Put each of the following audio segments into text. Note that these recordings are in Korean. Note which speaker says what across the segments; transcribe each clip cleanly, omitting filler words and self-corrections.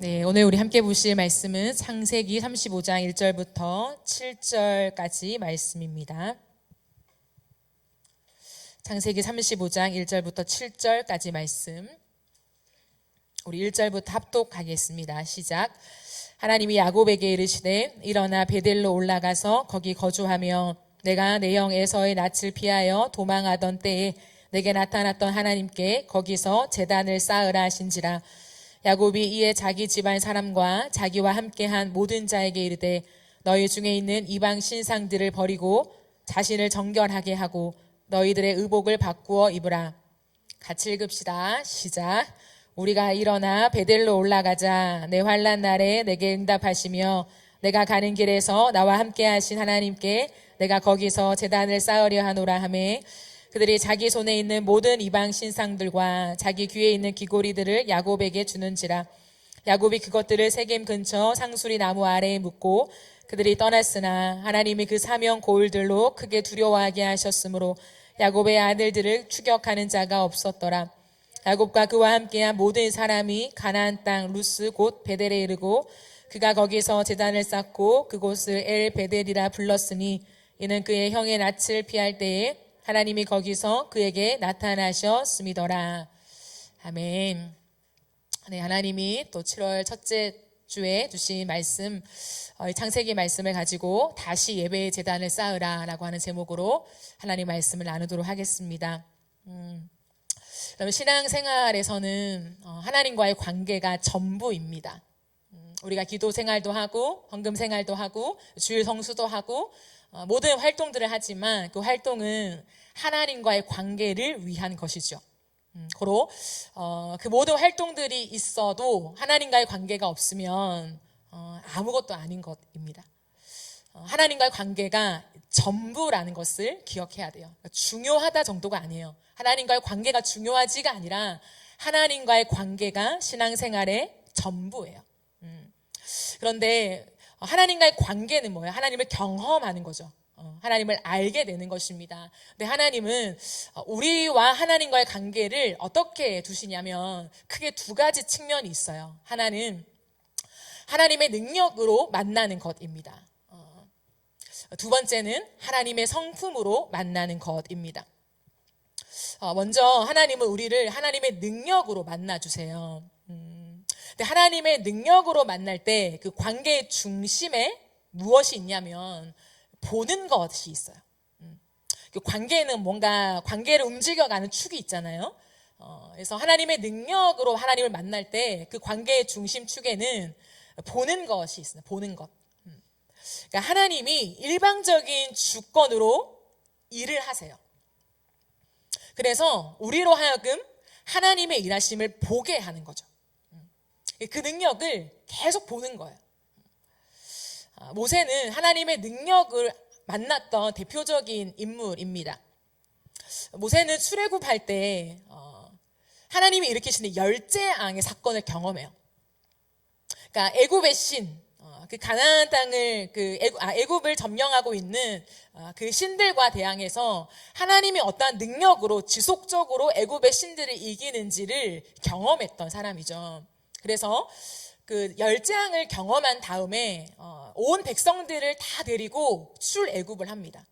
Speaker 1: 네, 오늘 우리 함께 보실 말씀은 창세기 35장 1절부터 7절까지 말씀입니다. 창세기 35장 1절부터 7절까지 말씀. 우리 1절부터 합독하겠습니다. 시작. 하나님이 야곱에게 이르시되 일어나 베델로 올라가서 거기 거주하며 내가 내 형 에서의 낯을 피하여 도망하던 때에 내게 나타났던 하나님께 거기서 제단을 쌓으라 하신지라. 야곱이 이에 자기 집안 사람과 자기와 함께한 모든 자에게 이르되 너희 중에 있는 이방 신상들을 버리고 자신을 정결하게 하고 너희들의 의복을 바꾸어 입으라. 같이 읽읍시다. 시작. 우리가 일어나 베델로 올라가자. 내 환난 날에 내게 응답하시며 내가 가는 길에서 나와 함께 하신 하나님께 내가 거기서 제단을 쌓으려 하노라 하매 그들이 자기 손에 있는 모든 이방 신상들과 자기 귀에 있는 귀고리들을 야곱에게 주는지라. 야곱이 그것들을 세겜 근처 상수리 나무 아래에 묻고 그들이 떠났으나 하나님이 그 사명 고을들로 크게 두려워하게 하셨으므로 야곱의 아들들을 추격하는 자가 없었더라. 야곱과 그와 함께한 모든 사람이 가나안 땅 루스 곧 베델에 이르고 그가 거기서 제단을 쌓고 그곳을 엘 베델이라 불렀으니 이는 그의 형의 낯을 피할 때에 하나님이 거기서 그에게 나타나셨음이더라. 아멘. 네, 하나님이 또 7월 첫째 주에 주신 말씀, 창세기 말씀을 가지고 다시 예배의 제단을 쌓으라 라고 하는 제목으로 하나님 말씀을 나누도록 하겠습니다. 그러면 신앙생활에서는 하나님과의 관계가 전부입니다. 우리가 기도 생활도 하고 헌금 생활도 하고 주일 성수도 하고 모든 활동들을 하지만 그 활동은 하나님과의 관계를 위한 것이죠. 고로 그 모든 활동들이 있어도 하나님과의 관계가 없으면 아무것도 아닌 것입니다. 하나님과의 관계가 전부라는 것을 기억해야 돼요. 중요하다 정도가 아니에요. 하나님과의 관계가 중요하지가 아니라 하나님과의 관계가 신앙생활의 전부예요. 그런데 하나님과의 관계는 뭐예요? 하나님을 경험하는 거죠. 하나님을 알게 되는 것입니다. 근데 하나님은 우리와 하나님과의 관계를 어떻게 두시냐면 크게 두 가지 측면이 있어요. 하나는 하나님의 능력으로 만나는 것입니다. 두 번째는 하나님의 성품으로 만나는 것입니다. 먼저 하나님은 우리를 하나님의 능력으로 만나주세요. 근데 하나님의 능력으로 만날 때 그 관계의 중심에 무엇이 있냐면 보는 것이 있어요. 그 관계는 뭔가 관계를 움직여가는 축이 있잖아요. 그래서 하나님의 능력으로 하나님을 만날 때 그 관계의 중심 축에는 보는 것이 있어요. 보는 것. 그러니까 하나님이 일방적인 주권으로 일을 하세요. 그래서 우리로 하여금 하나님의 일하심을 보게 하는 거죠. 그 능력을 계속 보는 거예요. 모세는 하나님의 능력을 만났던 대표적인 인물입니다. 모세는 출애굽할 때 하나님이 일으키시는 열재앙의 사건을 경험해요. 그러니까 애굽의 신, 그 가나안 땅을 애굽을 점령하고 있는 그 신들과 대항해서 하나님이 어떠한 능력으로 지속적으로 애굽의 신들을 이기는지를 경험했던 사람이죠. 그래서 그 열재앙을 경험한 다음에 온 백성들을 다 데리고 출애굽을 합니다.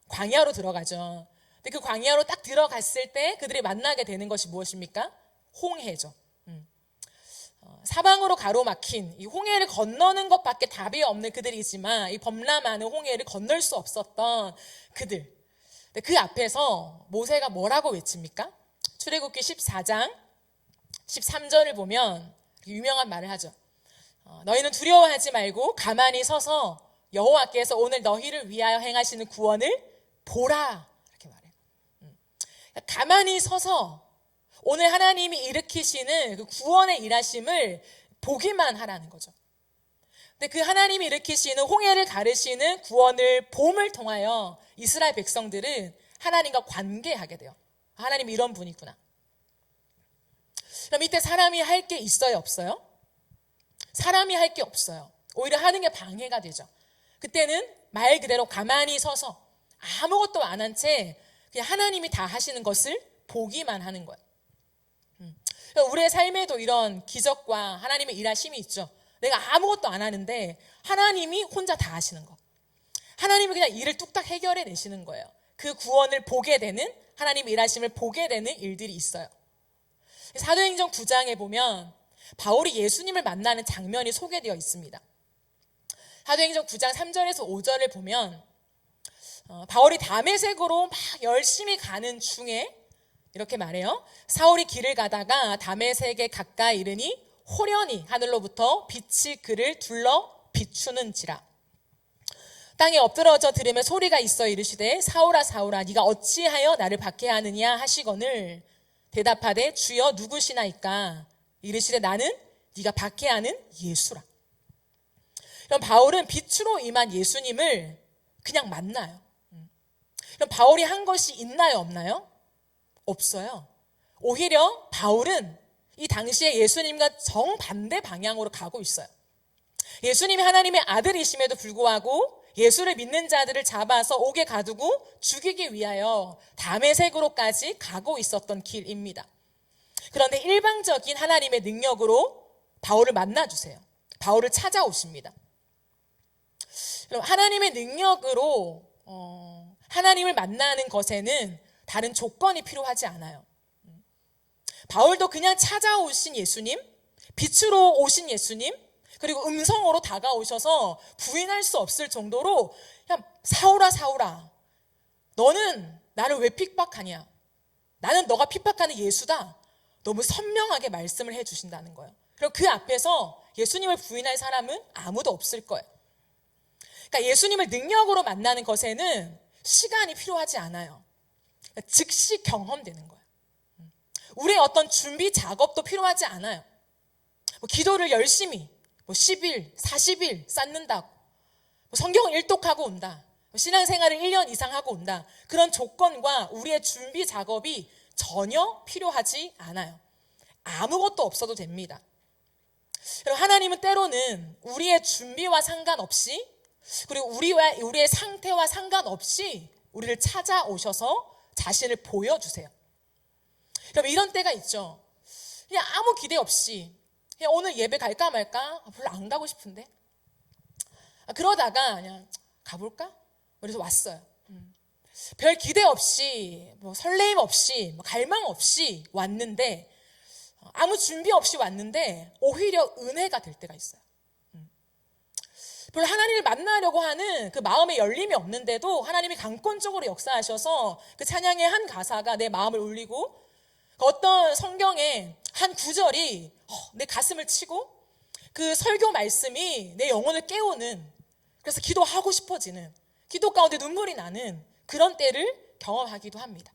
Speaker 1: 광야로 들어가죠. 근데 그 광야로 딱 들어갔을 때 그들이 만나게 되는 것이 무엇입니까? 홍해죠. 사방으로 가로막힌 이 홍해를 건너는 것밖에 답이 없는 그들이지만 이 범람하는 홍해를 건널 수 없었던 그들. 근데 그 앞에서 모세가 뭐라고 외칩니까? 출애굽기 14장 13절을 보면 유명한 말을 하죠. 너희는 두려워하지 말고 가만히 서서 여호와께서 오늘 너희를 위하여 행하시는 구원을 보라. 이렇게 말해요. 가만히 서서 오늘 하나님이 일으키시는 그 구원의 일하심을 보기만 하라는 거죠. 근데 그 하나님이 일으키시는 홍해를 가르시는 구원을 봄을 통하여 이스라엘 백성들은 하나님과 관계하게 돼요. 하나님이 이런 분이구나. 그럼 이때 사람이 할 게 있어요, 없어요? 사람이 할 게 없어요. 오히려 하는 게 방해가 되죠. 그때는 말 그대로 가만히 서서 아무것도 안 한 채 그냥 하나님이 다 하시는 것을 보기만 하는 거예요. 우리의 삶에도 이런 기적과 하나님의 일하심이 있죠. 내가 아무것도 안 하는데 하나님이 혼자 다 하시는 거. 하나님이 그냥 일을 뚝딱 해결해 내시는 거예요. 그 구원을 보게 되는, 하나님의 일하심을 보게 되는 일들이 있어요. 사도행전 9장에 보면 바울이 예수님을 만나는 장면이 소개되어 있습니다. 사도행전 9장 3절에서 5절을 보면 바울이 다메섹으로 막 열심히 가는 중에 이렇게 말해요. 사울이 길을 가다가 다메섹에 가까이 이르니 호련히 하늘로부터 빛이 그를 둘러 비추는지라. 땅에 엎드러져 들으며 소리가 있어 이르시되 사울아 사울아 네가 어찌하여 나를 박해하느냐 하시거늘 대답하되 주여 누구시나이까 이르시되 나는 네가 박해하는 예수라. 그럼 바울은 빛으로 임한 예수님을 그냥 만나요. 그럼 바울이 한 것이 있나요 없나요? 없어요. 오히려 바울은 이 당시에 예수님과 정반대 방향으로 가고 있어요. 예수님이 하나님의 아들이심에도 불구하고 예수를 믿는 자들을 잡아서 옥에 가두고 죽이기 위하여 다메섹으로까지 가고 있었던 길입니다. 그런데 일방적인 하나님의 능력으로 바울을 만나주세요. 바울을 찾아오십니다. 그럼 하나님의 능력으로 하나님을 만나는 것에는 다른 조건이 필요하지 않아요. 바울도 그냥 찾아오신 예수님, 빛으로 오신 예수님, 그리고 음성으로 다가오셔서 부인할 수 없을 정도로 그냥 사울아 사울아 너는 나를 왜 핍박하냐, 나는 너가 핍박하는 예수다, 너무 선명하게 말씀을 해주신다는 거예요. 그리고 그 앞에서 예수님을 부인할 사람은 아무도 없을 거예요. 그러니까 예수님을 능력으로 만나는 것에는 시간이 필요하지 않아요. 그러니까 즉시 경험되는 거예요. 우리의 어떤 준비 작업도 필요하지 않아요. 기도를 열심히 10일, 40일 쌓는다고, 성경을 일독하고 온다, 신앙생활을 1년 이상 하고 온다, 그런 조건과 우리의 준비 작업이 전혀 필요하지 않아요. 아무것도 없어도 됩니다. 그리고 하나님은 때로는 우리의 준비와 상관없이, 그리고 우리의 상태와 상관없이 우리를 찾아오셔서 자신을 보여주세요. 그럼 이런 때가 있죠. 그냥 아무 기대 없이 그냥 오늘 예배 갈까 말까, 별로 안 가고 싶은데 그러다가 그냥 가볼까? 그래서 왔어요. 별 기대 없이, 설레임 없이, 갈망 없이 왔는데, 아무 준비 없이 왔는데 오히려 은혜가 될 때가 있어요. 별로 하나님을 만나려고 하는 그 마음의 열림이 없는데도 하나님이 강권적으로 역사하셔서 그 찬양의 한 가사가 내 마음을 울리고, 어떤 성경의 한 구절이 내 가슴을 치고, 그 설교 말씀이 내 영혼을 깨우는, 그래서 기도하고 싶어지는, 기도 가운데 눈물이 나는 그런 때를 경험하기도 합니다.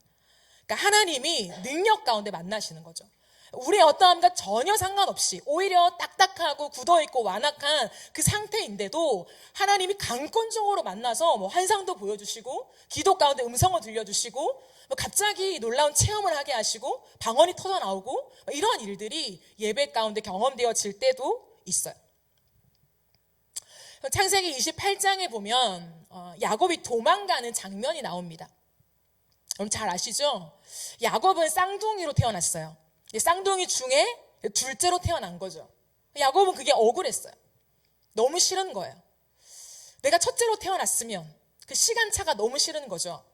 Speaker 1: 그러니까 하나님이 능력 가운데 만나시는 거죠. 우리의 어떠함과 전혀 상관없이 오히려 딱딱하고 굳어있고 완악한 그 상태인데도 하나님이 강권적으로 만나서 환상도 보여주시고, 기도 가운데 음성을 들려주시고, 갑자기 놀라운 체험을 하게 하시고, 방언이 터져나오고, 이러한 일들이 예배 가운데 경험되어질 때도 있어요. 창세기 28장에 보면 야곱이 도망가는 장면이 나옵니다. 여러분 잘 아시죠? 야곱은 쌍둥이로 태어났어요. 쌍둥이 중에 둘째로 태어난 거죠. 야곱은 그게 억울했어요. 너무 싫은 거예요. 내가 첫째로 태어났으면 그 시간차가 너무 싫은 거죠.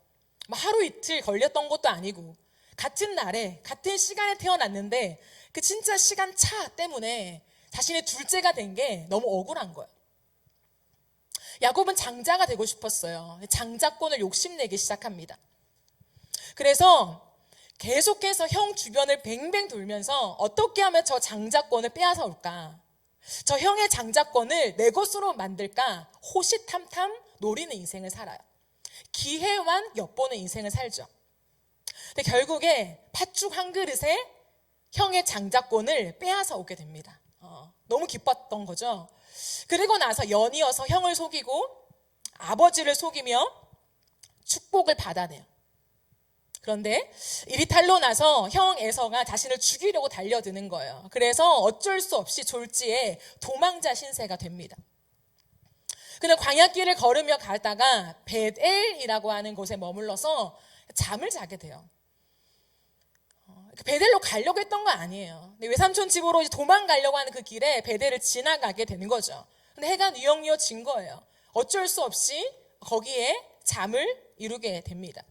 Speaker 1: 하루 이틀 걸렸던 것도 아니고, 같은 날에 같은 시간에 태어났는데 그 진짜 시간차 때문에 자신의 둘째가 된 게 너무 억울한 거예요. 야곱은 장자가 되고 싶었어요. 장자권을 욕심내기 시작합니다. 그래서 계속해서 형 주변을 뱅뱅 돌면서 어떻게 하면 저 장자권을 빼앗아 올까, 저 형의 장자권을 내 것으로 만들까 호시탐탐 노리는 인생을 살아요. 기회만 엿보는 인생을 살죠. 근데 결국에 팥죽 한 그릇에 형의 장자권을 빼앗아 오게 됩니다. 너무 기뻤던 거죠. 그리고 나서 연이어서 형을 속이고 아버지를 속이며 축복을 받아내요. 그런데 일이 탈로 나서 형 에서가 자신을 죽이려고 달려드는 거예요. 그래서 어쩔 수 없이 졸지에 도망자 신세가 됩니다. 그는 광야길을 걸으며 가다가 벳엘이라고 하는 곳에 머물러서 잠을 자게 돼요. 베델로 가려고 했던 거 아니에요. 근데 외삼촌 집으로 이제 도망가려고 하는 그 길에 베델을 지나가게 되는 거죠. 근데 해가 뉘엿뉘엿진 거예요. 어쩔 수 없이 거기에 잠을 이루게 됩니다.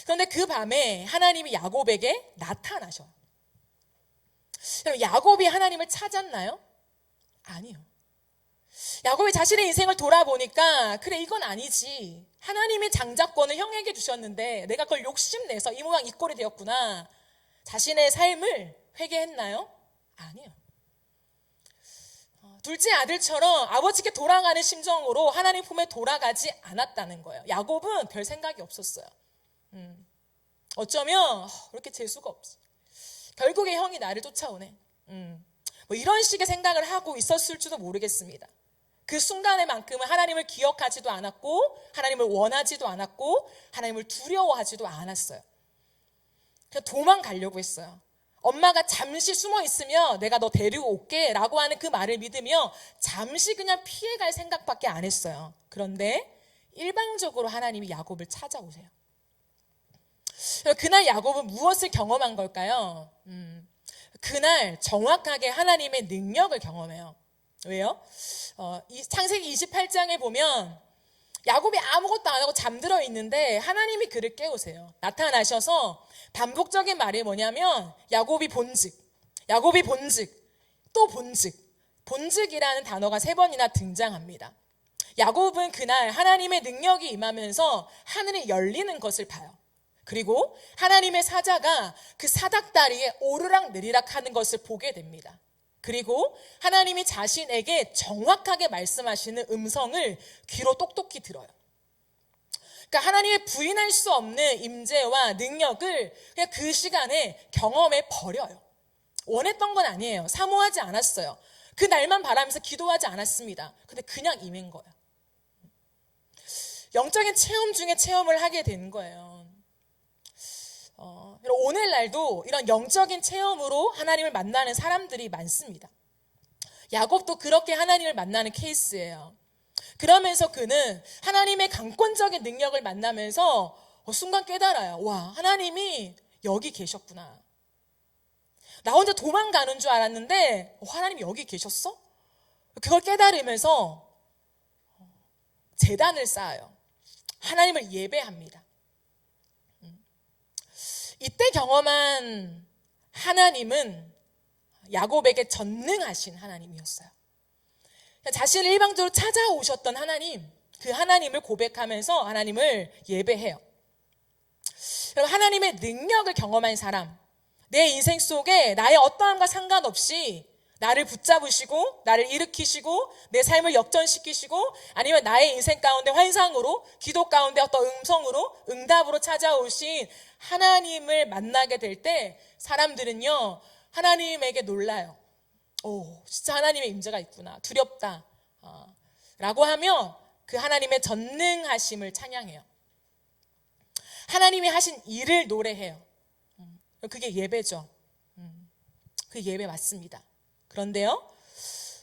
Speaker 1: 그런데 그 밤에 하나님이 야곱에게 나타나셔. 그럼 야곱이 하나님을 찾았나요? 아니요. 야곱이 자신의 인생을 돌아보니까 그래 이건 아니지. 하나님의 장자권을 형에게 주셨는데 내가 그걸 욕심내서 이 모양 이 꼴이 되었구나. 자신의 삶을 회개했나요? 아니요. 둘째 아들처럼 아버지께 돌아가는 심정으로 하나님 품에 돌아가지 않았다는 거예요. 야곱은 별 생각이 없었어요. 어쩌면 이렇게 재수가 없어. 결국에 형이 나를 쫓아오네. 뭐 이런 식의 생각을 하고 있었을지도 모르겠습니다. 그 순간에만큼은 하나님을 기억하지도 않았고 하나님을 원하지도 않았고 하나님을 두려워하지도 않았어요. 그냥 도망가려고 했어요. 엄마가 잠시 숨어 있으면 내가 너 데리고 올게 라고 하는 그 말을 믿으며 잠시 그냥 피해갈 생각밖에 안 했어요. 그런데 일방적으로 하나님이 야곱을 찾아오세요. 그날 야곱은 무엇을 경험한 걸까요? 그날 정확하게 하나님의 능력을 경험해요. 왜요? 창세기 28장에 보면 야곱이 아무것도 안 하고 잠들어 있는데 하나님이 그를 깨우세요. 나타나셔서 반복적인 말이 뭐냐면 야곱이 본즉, 야곱이 본즉, 또 본즉, 본즉이라는 단어가 3번이나 등장합니다. 야곱은 그날 하나님의 능력이 임하면서 하늘이 열리는 것을 봐요. 그리고 하나님의 사자가 그 사닥다리에 오르락내리락 하는 것을 보게 됩니다. 그리고 하나님이 자신에게 정확하게 말씀하시는 음성을 귀로 똑똑히 들어요. 그러니까 하나님의 부인할 수 없는 임재와 능력을 그냥 그 시간에 경험해 버려요. 원했던 건 아니에요. 사모하지 않았어요. 그 날만 바라면서 기도하지 않았습니다. 근데 그냥 임한 거예요. 영적인 체험 중에 체험을 하게 된 거예요. 오늘날도 이런 영적인 체험으로 하나님을 만나는 사람들이 많습니다. 야곱도 그렇게 하나님을 만나는 케이스예요. 그러면서 그는 하나님의 강권적인 능력을 만나면서 순간 깨달아요. 와, 하나님이 여기 계셨구나. 나 혼자 도망가는 줄 알았는데 하나님이 여기 계셨어? 그걸 깨달으면서 제단을 쌓아요. 하나님을 예배합니다. 이때 경험한 하나님은 야곱에게 전능하신 하나님이었어요. 자신을 일방적으로 찾아오셨던 하나님, 그 하나님을 고백하면서 하나님을 예배해요. 여러분, 하나님의 능력을 경험한 사람, 내 인생 속에 나의 어떠함과 상관없이 나를 붙잡으시고 나를 일으키시고 내 삶을 역전시키시고 아니면 나의 인생 가운데 환상으로 기도 가운데 어떤 음성으로 응답으로 찾아오신 하나님을 만나게 될 때 사람들은요 하나님에게 놀라요. 오, 진짜 하나님의 임재가 있구나. 두렵다. 라고 하며 그 하나님의 전능하심을 찬양해요. 하나님이 하신 일을 노래해요. 그게 예배죠. 그 예배 맞습니다. 그런데요,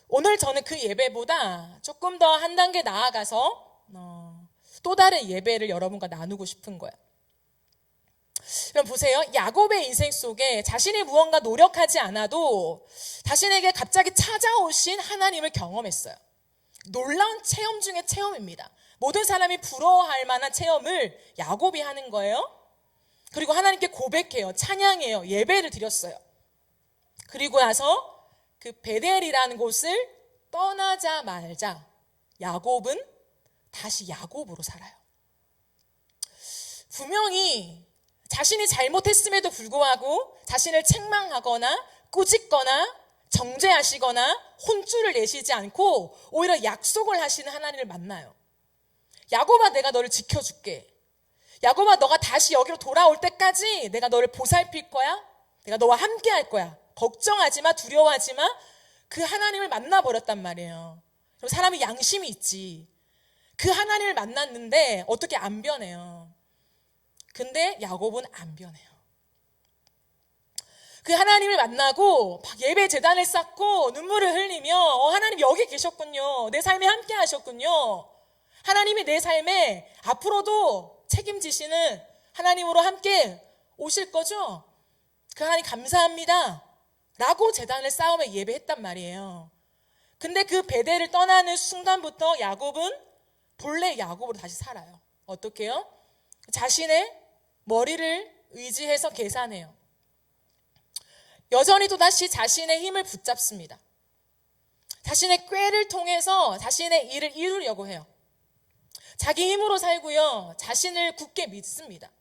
Speaker 1: 오늘 저는 그 예배보다 조금 더 한 단계 나아가서 또 다른 예배를 여러분과 나누고 싶은 거예요. 그럼 보세요. 야곱의 인생 속에 자신이 무언가 노력하지 않아도 자신에게 갑자기 찾아오신 하나님을 경험했어요. 놀라운 체험 중에 체험입니다. 모든 사람이 부러워할 만한 체험을 야곱이 하는 거예요. 그리고 하나님께 고백해요. 찬양해요. 예배를 드렸어요. 그리고 나서 그 베델이라는 곳을 떠나자마자 야곱은 다시 야곱으로 살아요. 분명히 자신이 잘못했음에도 불구하고 자신을 책망하거나 꾸짖거나 정죄하시거나 혼쭐을 내시지 않고 오히려 약속을 하시는 하나님을 만나요. 야곱아, 내가 너를 지켜줄게. 야곱아, 너가 다시 여기로 돌아올 때까지 내가 너를 보살필 거야. 내가 너와 함께 할 거야. 걱정하지 마, 두려워하지 마. 그 하나님을 만나버렸단 말이에요. 사람이 양심이 있지. 그 하나님을 만났는데 어떻게 안 변해요. 근데 야곱은 안 변해요. 그 하나님을 만나고 예배 제단을 쌓고 눈물을 흘리며 하나님 여기 계셨군요. 내 삶에 함께 하셨군요. 하나님이 내 삶에 앞으로도 책임지시는 하나님으로 함께 오실 거죠? 그 하나님 감사합니다 라고 제단을 쌓으며 예배했단 말이에요. 근데 그 베델을 떠나는 순간부터 야곱은 본래 야곱으로 다시 살아요. 어떻게 해요? 자신의 머리를 의지해서 계산해요. 여전히 또다시 자신의 힘을 붙잡습니다. 자신의 꾀를 통해서 자신의 일을 이루려고 해요. 자기 힘으로 살고요. 자신을 굳게 믿습니다.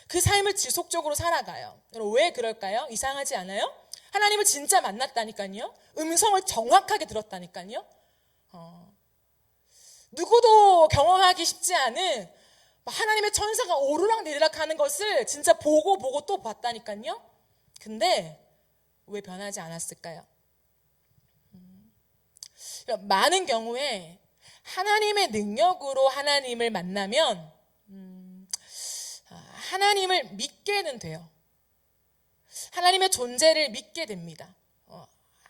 Speaker 1: 그 삶을 지속적으로 살아가요. 여러분 왜 그럴까요? 이상하지 않아요? 하나님을 진짜 만났다니까요. 음성을 정확하게 들었다니까요. 누구도 경험하기 쉽지 않은 하나님의 천사가 오르락 내리락 하는 것을 진짜 보고 또 봤다니까요. 근데 왜 변하지 않았을까요? 많은 경우에 하나님의 능력으로 하나님을 만나면 하나님을 믿게는 돼요. 하나님의 존재를 믿게 됩니다.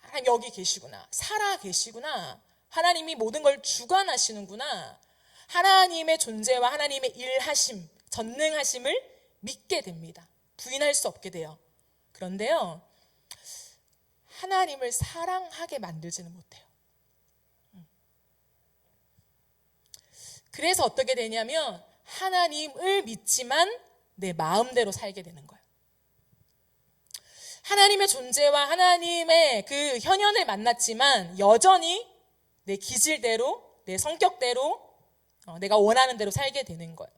Speaker 1: 하나님 여기 계시구나. 살아 계시구나. 하나님이 모든 걸 주관하시는구나. 하나님의 존재와 하나님의 일하심, 전능하심을 믿게 됩니다. 부인할 수 없게 돼요. 그런데요, 하나님을 사랑하게 만들지는 못해요. 그래서 어떻게 되냐면 하나님을 믿지만 내 마음대로 살게 되는 거예요. 하나님의 존재와 하나님의 그 현현을 만났지만 여전히 내 기질대로, 내 성격대로, 내가 원하는 대로 살게 되는 거예요.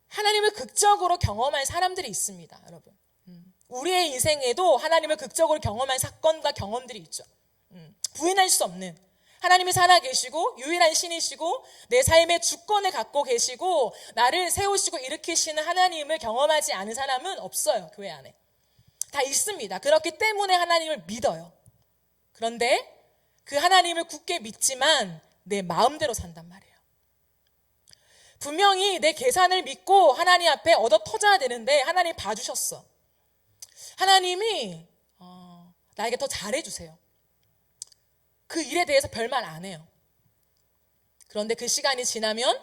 Speaker 1: 하나님을 극적으로 경험한 사람들이 있습니다, 여러분. 우리의 인생에도 하나님을 극적으로 경험한 사건과 경험들이 있죠. 부인할 수 없는. 하나님이 살아계시고 유일한 신이시고 내 삶의 주권을 갖고 계시고 나를 세우시고 일으키시는 하나님을 경험하지 않은 사람은 없어요. 교회 안에 다 있습니다. 그렇기 때문에 하나님을 믿어요. 그런데 그 하나님을 굳게 믿지만 내 마음대로 산단 말이에요. 분명히 내 계산을 믿고 하나님 앞에 얻어 터져야 되는데 하나님 봐주셨어. 하나님이 나에게 더 잘해주세요. 그 일에 대해서 별말 안 해요. 그런데 그 시간이 지나면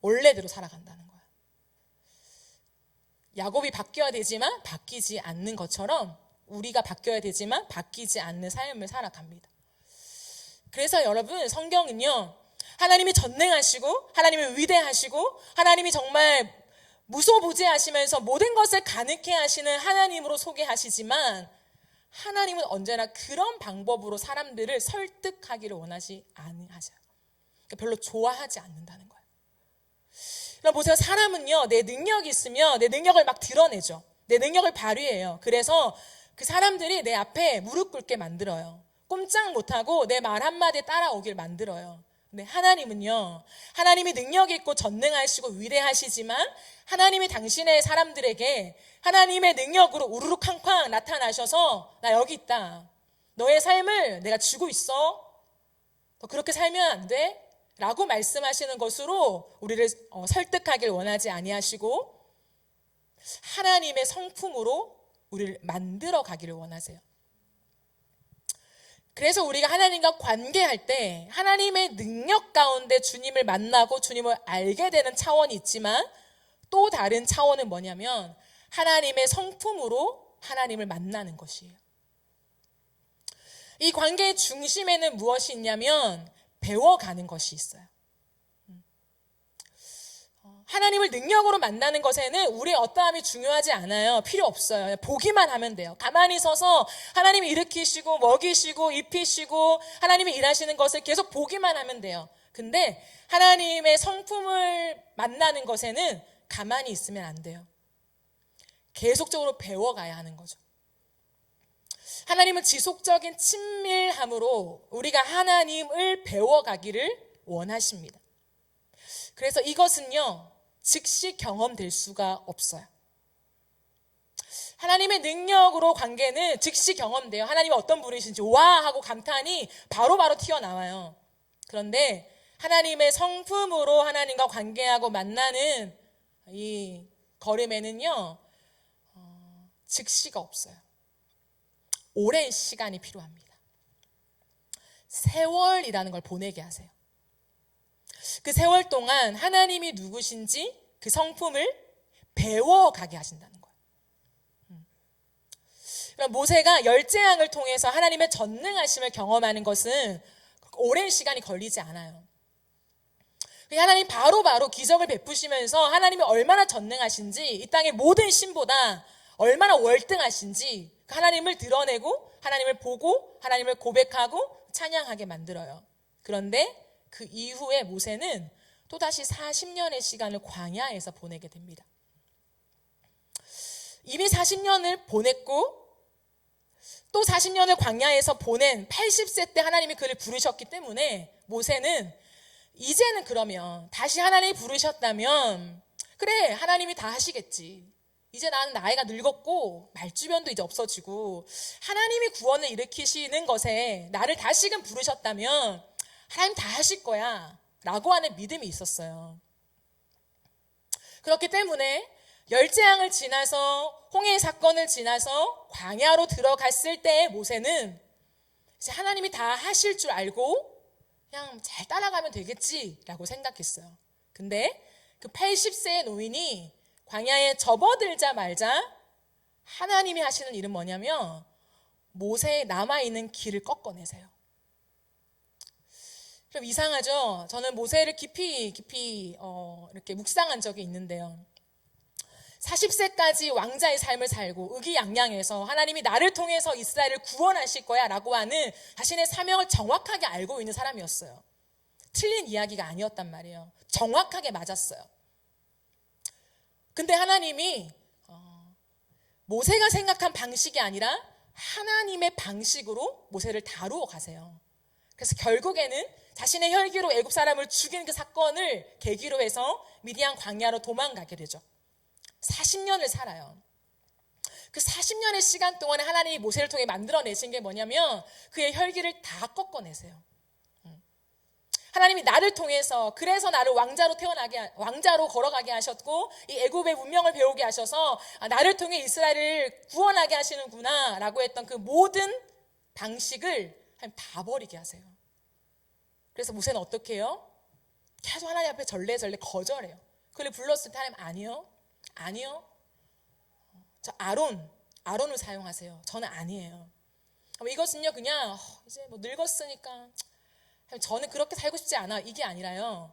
Speaker 1: 원래대로 살아간다는 거야. 야곱이 바뀌어야 되지만 바뀌지 않는 것처럼 우리가 바뀌어야 되지만 바뀌지 않는 삶을 살아갑니다. 그래서 여러분 성경은요, 하나님이 전능하시고 하나님이 위대하시고 하나님이 정말 무소부재하시면서 모든 것을 가능케 하시는 하나님으로 소개하시지만 하나님은 언제나 그런 방법으로 사람들을 설득하기를 원하지 않으셔요. 별로 좋아하지 않는다는 거예요. 그럼 보세요. 사람은요, 내 능력이 있으면 내 능력을 막 드러내죠. 내 능력을 발휘해요. 그래서 그 사람들이 내 앞에 무릎 꿇게 만들어요. 꼼짝 못하고 내 말 한마디에 따라오길 만들어요. 근데 하나님은요, 하나님이 능력이 있고 전능하시고 위대하시지만 하나님이 당신의 사람들에게 하나님의 능력으로 우르르 쾅쾅 나타나셔서 나 여기 있다. 너의 삶을 내가 주고 있어. 너 그렇게 살면 안 돼. 라고 말씀하시는 것으로 우리를 설득하길 원하지 아니하시고 하나님의 성품으로 우리를 만들어 가기를 원하세요. 그래서 우리가 하나님과 관계할 때 하나님의 능력 가운데 주님을 만나고 주님을 알게 되는 차원이 있지만 또 다른 차원은 뭐냐면 하나님의 성품으로 하나님을 만나는 것이에요. 이 관계의 중심에는 무엇이 있냐면 배워가는 것이 있어요. 하나님을 능력으로 만나는 것에는 우리의 어떠함이 중요하지 않아요. 필요 없어요. 보기만 하면 돼요. 가만히 서서 하나님이 일으키시고 먹이시고 입히시고 하나님이 일하시는 것을 계속 보기만 하면 돼요. 근데 하나님의 성품을 만나는 것에는 가만히 있으면 안 돼요. 계속적으로 배워가야 하는 거죠. 하나님은 지속적인 친밀함으로 우리가 하나님을 배워가기를 원하십니다. 그래서 이것은요, 즉시 경험될 수가 없어요. 하나님의 능력으로 관계는 즉시 경험돼요. 하나님이 어떤 분이신지 와 하고 감탄이 바로바로 튀어나와요. 그런데 하나님의 성품으로 하나님과 관계하고 만나는 이 걸음에는요, 즉시가 없어요. 오랜 시간이 필요합니다. 세월이라는 걸 보내게 하세요. 그 세월 동안 하나님이 누구신지 그 성품을 배워가게 하신다는 거예요. 그럼 모세가 열재앙을 통해서 하나님의 전능하심을 경험하는 것은 오랜 시간이 걸리지 않아요. 하나님 바로바로 기적을 베푸시면서 하나님이 얼마나 전능하신지, 이 땅의 모든 신보다 얼마나 월등하신지 하나님을 드러내고 하나님을 보고 하나님을 고백하고 찬양하게 만들어요. 그런데 그 이후에 모세는 또다시 40년의 시간을 광야에서 보내게 됩니다. 이미 40년을 보냈고 또 40년을 광야에서 보낸 80세 때 하나님이 그를 부르셨기 때문에 모세는 이제는 그러면 다시 하나님이 부르셨다면 그래, 하나님이 다 하시겠지. 이제 나는 나이가 늙었고 말주변도 이제 없어지고 하나님이 구원을 일으키시는 것에 나를 다시금 부르셨다면 하나님 다 하실 거야 라고 하는 믿음이 있었어요. 그렇기 때문에 열재앙을 지나서 홍해 사건을 지나서 광야로 들어갔을 때 모세는 이제 하나님이 다 하실 줄 알고 그냥 잘 따라가면 되겠지라고 생각했어요. 근데 그 80세의 노인이 광야에 접어들자마자 하나님이 하시는 일은 뭐냐면 모세의 남아있는 길을 꺾어내세요. 그럼 이상하죠? 저는 모세를 깊이 이렇게 묵상한 적이 있는데요. 40세까지 왕자의 삶을 살고 의기양양해서 하나님이 나를 통해서 이스라엘을 구원하실 거야 라고 하는 자신의 사명을 정확하게 알고 있는 사람이었어요. 틀린 이야기가 아니었단 말이에요. 정확하게 맞았어요. 근데 하나님이 모세가 생각한 방식이 아니라 하나님의 방식으로 모세를 다루어 가세요. 그래서 결국에는 자신의 혈기로 애굽 사람을 죽이는 그 사건을 계기로 해서 미디안 광야로 도망가게 되죠. 40년을 살아요. 그 40년의 시간 동안에 하나님이 모세를 통해 만들어내신 게 뭐냐면 그의 혈기를 다 꺾어내세요. 하나님이 나를 통해서 그래서 나를 왕자로 걸어가게 하셨고 이 애굽의 문명을 배우게 하셔서 나를 통해 이스라엘을 구원하게 하시는구나 라고 했던 그 모든 방식을 다 버리게 하세요. 그래서 모세는 어떻게 해요? 계속 하나님 앞에 절레절레 거절해요. 그를 불렀을 때 하나님 아니요. 저 아론을 사용하세요. 저는 아니에요. 이것은요 그냥 이제 뭐 늙었으니까 저는 그렇게 살고 싶지 않아 이게 아니라요.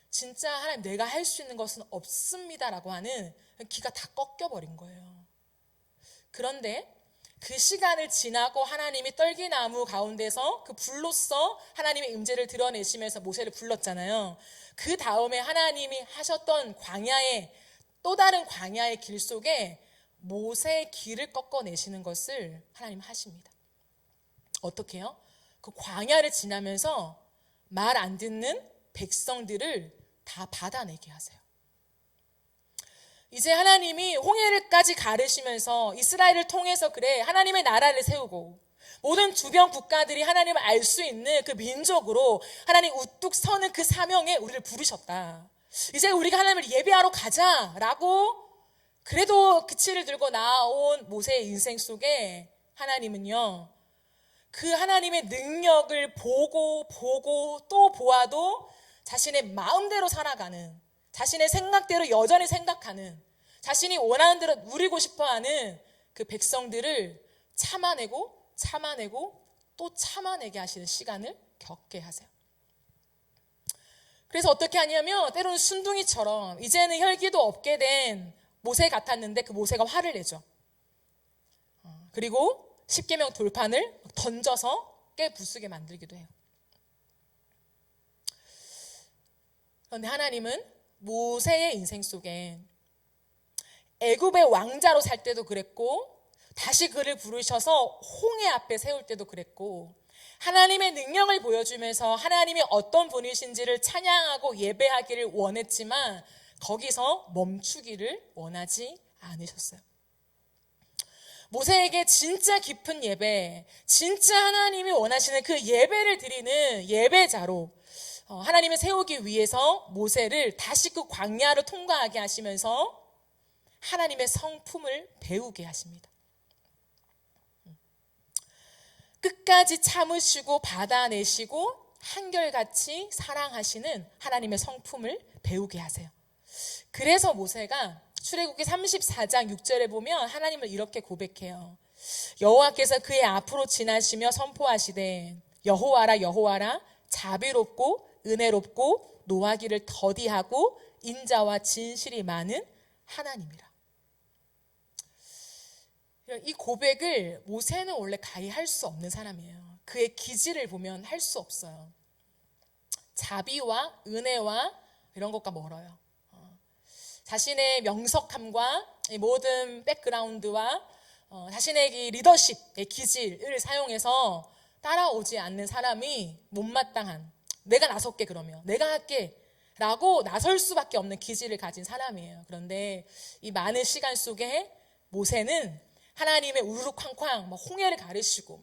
Speaker 1: 진짜 하나님 내가 할 수 있는 것은 없습니다라고 하는 기가 다 꺾여버린 거예요. 그런데 그 시간을 지나고 하나님이 떨기나무 가운데서 그 불로써 하나님의 임재를 드러내시면서 모세를 불렀잖아요. 그 다음에 하나님이 하셨던 광야의 또 다른 광야의 길 속에 모세의 길을 꺾어내시는 것을 하나님 하십니다. 어떻게 해요? 그 광야를 지나면서 말 안 듣는 백성들을 다 받아내게 하세요. 이제 하나님이 홍해를까지 가르시면서 이스라엘을 통해서 그래 하나님의 나라를 세우고 모든 주변 국가들이 하나님을 알 수 있는 그 민족으로 하나님 우뚝 서는 그 사명에 우리를 부르셨다. 이제 우리가 하나님을 예배하러 가자라고 그래도 그치를 들고 나온 모세의 인생 속에 하나님은요 그 하나님의 능력을 보고 또 보아도 자신의 마음대로 살아가는 자신의 생각대로 여전히 생각하는 자신이 원하는 대로 누리고 싶어하는 그 백성들을 참아내고 또 참아내게 하시는 시간을 겪게 하세요. 그래서 어떻게 하냐면 때로는 순둥이처럼 이제는 혈기도 없게 된 모세 같았는데 그 모세가 화를 내죠. 그리고 십계명 돌판을 던져서 깨부수게 만들기도 해요. 그런데 하나님은 모세의 인생 속에 애굽의 왕자로 살 때도 그랬고 다시 그를 부르셔서 홍해 앞에 세울 때도 그랬고 하나님의 능력을 보여주면서 하나님이 어떤 분이신지를 찬양하고 예배하기를 원했지만 거기서 멈추기를 원하지 않으셨어요. 모세에게 진짜 깊은 예배, 진짜 하나님이 원하시는 그 예배를 드리는 예배자로 하나님을 세우기 위해서 모세를 다시 그 광야를 통과하게 하시면서 하나님의 성품을 배우게 하십니다. 끝까지 참으시고 받아내시고 한결같이 사랑하시는 하나님의 성품을 배우게 하세요. 그래서 모세가 출애굽기 34장 6절에 보면 하나님을 이렇게 고백해요. 여호와께서 그의 앞으로 지나시며 선포하시되 여호와라 여호와라 자비롭고 은혜롭고 노하기를 더디하고 인자와 진실이 많은 하나님이라. 이 고백을 모세는 원래 가히 할 수 없는 사람이에요. 그의 기질을 보면 할 수 없어요. 자비와 은혜와 이런 것과 멀어요. 자신의 명석함과 모든 백그라운드와 자신의 이 리더십의 기질을 사용해서 따라오지 않는 사람이 못마땅한, 내가 나설게, 그러면 내가 할게 라고 나설 수밖에 없는 기질을 가진 사람이에요. 그런데 이 많은 시간 속에 모세는 하나님의 우르르 쾅쾅 홍해를 가르시고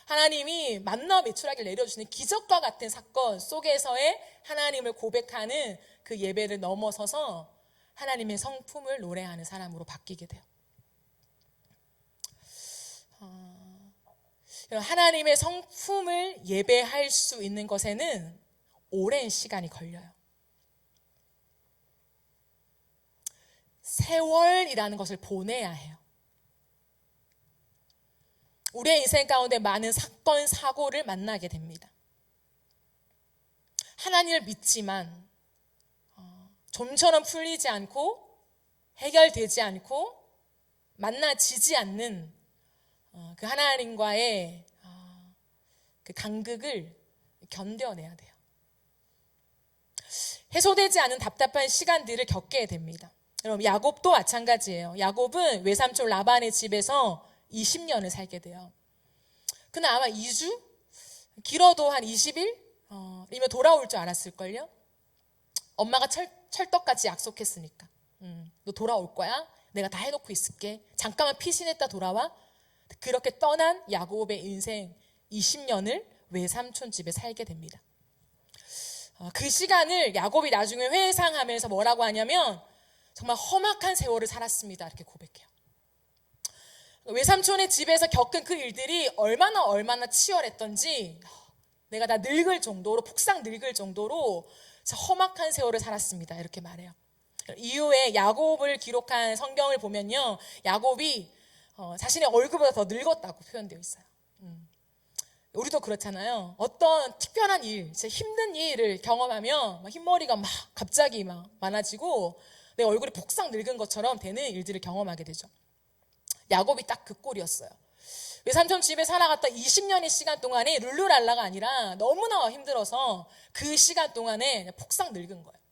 Speaker 1: 하나님이 만나 메추라기를 내려주시는 기적과 같은 사건 속에서의 하나님을 고백하는 그 예배를 넘어서서 하나님의 성품을 노래하는 사람으로 바뀌게 돼요. 하나님의 성품을 예배할 수 있는 것에는 오랜 시간이 걸려요. 세월이라는 것을 보내야 해요. 우리의 인생 가운데 많은 사건, 사고를 만나게 됩니다. 하나님을 믿지만 좀처럼 풀리지 않고 해결되지 않고 만나지지 않는 그 하나님과의 그 간극을 견뎌내야 돼요. 해소되지 않은 답답한 시간들을 겪게 됩니다. 여러분, 야곱도 마찬가지예요. 야곱은 외삼촌 라반의 집에서 20년을 살게 돼요. 그는 아마 2주? 길어도 한 20일? 이면 돌아올 줄 알았을걸요? 엄마가 철떡같이 약속했으니까. 너 돌아올 거야? 내가 다 해놓고 있을게. 잠깐만 피신했다 돌아와. 그렇게 떠난 야곱의 인생 20년을 외삼촌 집에 살게 됩니다. 그 시간을 야곱이 나중에 회상하면서 뭐라고 하냐면 정말 험악한 세월을 살았습니다. 이렇게 고백해요. 외삼촌의 집에서 겪은 그 일들이 얼마나 치열했던지 내가 다 늙을 정도로, 폭삭 늙을 정도로 험악한 세월을 살았습니다. 이렇게 말해요. 이후에 야곱을 기록한 성경을 보면요, 야곱이 자신의 얼굴보다 더 늙었다고 표현되어 있어요. 우리도 그렇잖아요. 어떤 특별한 일, 진짜 힘든 일을 경험하면 흰머리가 갑자기 많아지고 내 얼굴이 폭삭 늙은 것처럼 되는 일들을 경험하게 되죠. 야곱이 딱 그 꼴이었어요. 외삼촌 집에 살아갔던 20년의 시간 동안에 룰루랄라가 아니라 너무나 힘들어서 그 시간 동안에 폭삭 늙은 거예요.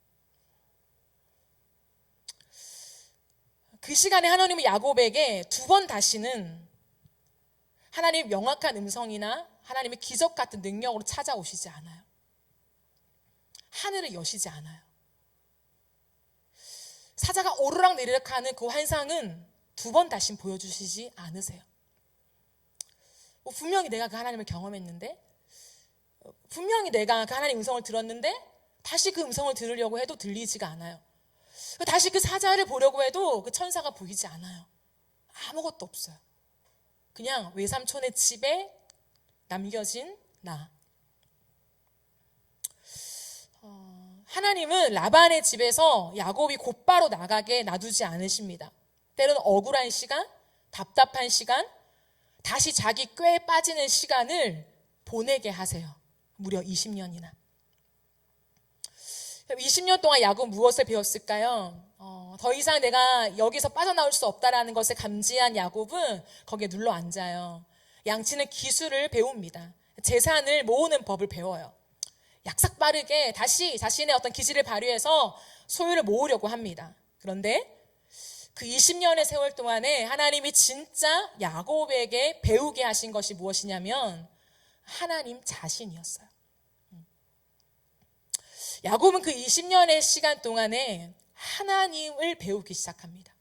Speaker 1: 그 시간에 하나님이 야곱에게 두 번 다시는 하나님의 명확한 음성이나 하나님의 기적 같은 능력으로 찾아오시지 않아요. 하늘을 여시지 않아요. 사자가 오르락 내리락 하는 그 환상은 두 번 다시 보여주시지 않으세요. 분명히 내가 그 하나님을 경험했는데, 분명히 내가 그 하나님의 음성을 들었는데 다시 그 음성을 들으려고 해도 들리지가 않아요. 다시 그 사자를 보려고 해도 그 천사가 보이지 않아요. 아무것도 없어요. 그냥 외삼촌의 집에 남겨진 나. 하나님은 라반의 집에서 야곱이 곧바로 나가게 놔두지 않으십니다. 때로는 억울한 시간, 답답한 시간, 다시 자기 꾀에 빠지는 시간을 보내게 하세요. 무려 20년이나. 20년 동안 야곱은 무엇을 배웠을까요? 더 이상 내가 여기서 빠져나올 수 없다라는 것을 감지한 야곱은 거기에 눌러 앉아요. 양치는 기술을 배웁니다. 재산을 모으는 법을 배워요. 약삭 빠르게 다시 자신의 어떤 기질을 발휘해서 소유를 모으려고 합니다. 그런데 그 20년의 세월 동안에 하나님이 진짜 야곱에게 배우게 하신 것이 무엇이냐면 하나님 자신이었어요. 야곱은 그 20년의 시간 동안에 하나님을 배우기 시작합니다.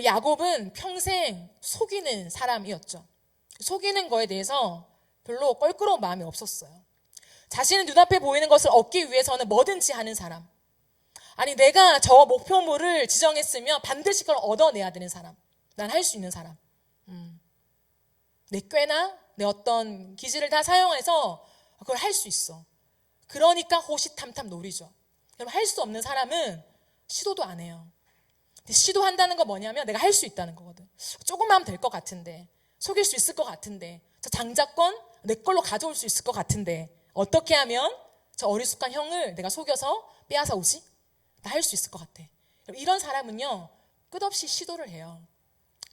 Speaker 1: 야곱은 평생 속이는 사람이었죠. 속이는 거에 대해서 별로 껄끄러운 마음이 없었어요. 자신의 눈앞에 보이는 것을 얻기 위해서는 뭐든지 하는 사람. 아니, 내가 저 목표물을 지정했으면 반드시 그걸 얻어내야 되는 사람. 난 할 수 있는 사람. 내 꾀나 내 어떤 기질을 다 사용해서 그걸 할 수 있어. 그러니까 호시탐탐 노리죠. 그럼 할 수 없는 사람은 시도도 안 해요. 근데 시도한다는 건 뭐냐면 내가 할 수 있다는 거거든. 조금만 하면 될 것 같은데, 속일 수 있을 것 같은데, 저 장자권 내 걸로 가져올 수 있을 것 같은데, 어떻게 하면 저 어리숙한 형을 내가 속여서 빼앗아 오지? 나 할 수 있을 것 같아. 이런 사람은요, 끝없이 시도를 해요.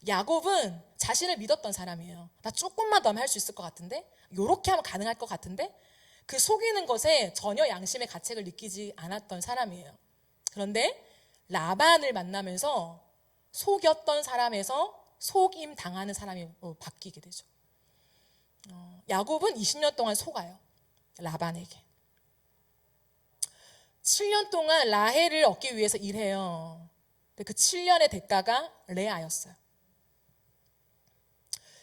Speaker 1: 야곱은 자신을 믿었던 사람이에요. 나 조금만 더 하면 할 수 있을 것 같은데, 요렇게 하면 가능할 것 같은데, 그 속이는 것에 전혀 양심의 가책을 느끼지 않았던 사람이에요. 그런데 라반을 만나면서 속였던 사람에서 속임 당하는 사람이 바뀌게 되죠. 야곱은 20년 동안 속아요. 라반에게. 7년 동안 라헬을 얻기 위해서 일해요. 근데 그 7년의 대가가 레아였어요.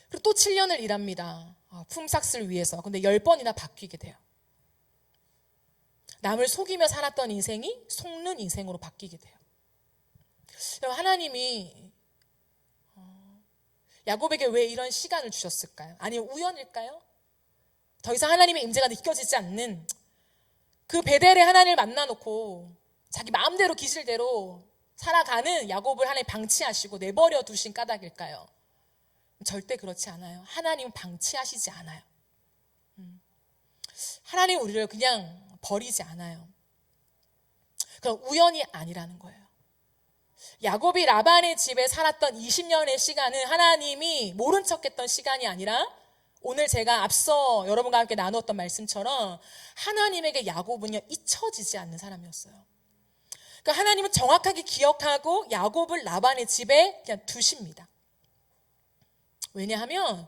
Speaker 1: 그리고 또 7년을 일합니다. 품삯을 위해서. 근데 10번이나 바뀌게 돼요. 남을 속이며 살았던 인생이 속는 인생으로 바뀌게 돼요. 하나님이 야곱에게 왜 이런 시간을 주셨을까요? 아니면 우연일까요? 더 이상 하나님의 임재가 느껴지지 않는 그 베델의 하나님을 만나놓고 자기 마음대로 기질대로 살아가는 야곱을 하나님 방치하시고 내버려 두신 까닭일까요? 절대 그렇지 않아요. 하나님은 방치하시지 않아요. 하나님은 우리를 그냥 버리지 않아요. 그럼 우연이 아니라는 거예요. 야곱이 라반의 집에 살았던 20년의 시간은 하나님이 모른 척했던 시간이 아니라 오늘 제가 앞서 여러분과 함께 나누었던 말씀처럼 하나님에게 야곱은요 잊혀지지 않는 사람이었어요. 그러니까 하나님은 정확하게 기억하고 야곱을 라반의 집에 그냥 두십니다. 왜냐하면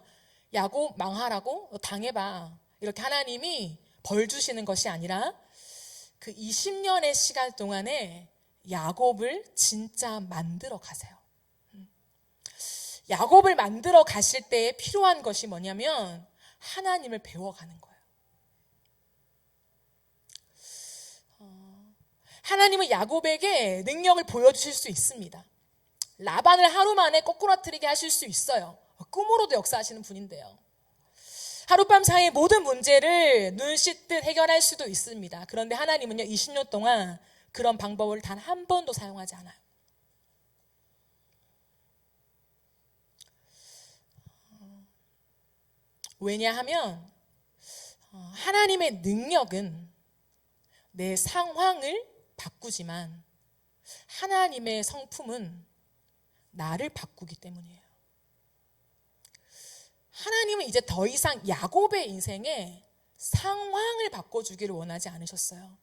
Speaker 1: 야곱 망하라고 당해봐 이렇게 하나님이 벌 주시는 것이 아니라 그 20년의 시간 동안에 야곱을 진짜 만들어 가세요. 야곱을 만들어 가실 때에 필요한 것이 뭐냐면 하나님을 배워가는 거예요. 하나님은 야곱에게 능력을 보여주실 수 있습니다. 라반을 하루 만에 꼬꾸라뜨리게 하실 수 있어요. 꿈으로도 역사하시는 분인데요. 하룻밤 사이에 모든 문제를 눈 씻듯 해결할 수도 있습니다. 그런데 하나님은요 20년 동안 그런 방법을 단 한 번도 사용하지 않아요. 왜냐하면 하나님의 능력은 내 상황을 바꾸지만 하나님의 성품은 나를 바꾸기 때문이에요. 하나님은 이제 더 이상 야곱의 인생에 상황을 바꿔주기를 원하지 않으셨어요.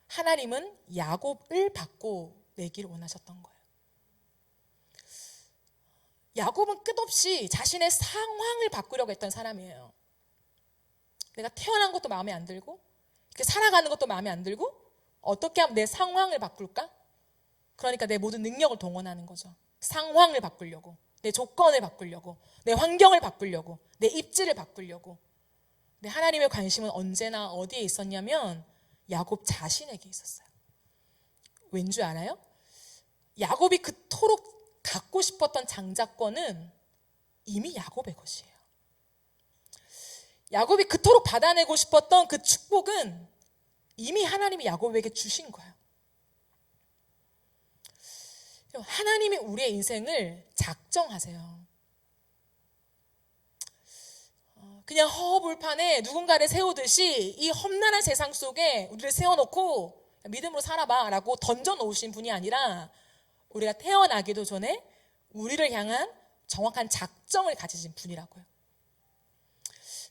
Speaker 1: 하나님은 야곱을 바꿔내기를 원하셨던 거예요. 야곱은 끝없이 자신의 상황을 바꾸려고 했던 사람이에요. 내가 태어난 것도 마음에 안 들고 이렇게 살아가는 것도 마음에 안 들고 어떻게 하면 내 상황을 바꿀까? 그러니까 내 모든 능력을 동원하는 거죠. 상황을 바꾸려고, 내 조건을 바꾸려고, 내 환경을 바꾸려고, 내 입지를 바꾸려고. 근데 하나님의 관심은 언제나 어디에 있었냐면 야곱 자신에게 있었어요. 왠지 알아요? 야곱이 그토록 갖고 싶었던 장자권은 이미 야곱의 것이에요. 야곱이 그토록 받아내고 싶었던 그 축복은 이미 하나님이 야곱에게 주신 거예요. 하나님이 우리의 인생을 작정하세요. 그냥 허허벌판에 누군가를 세우듯이 이 험난한 세상 속에 우리를 세워놓고 믿음으로 살아봐 라고 던져놓으신 분이 아니라 우리가 태어나기도 전에 우리를 향한 정확한 작정을 가지신 분이라고요.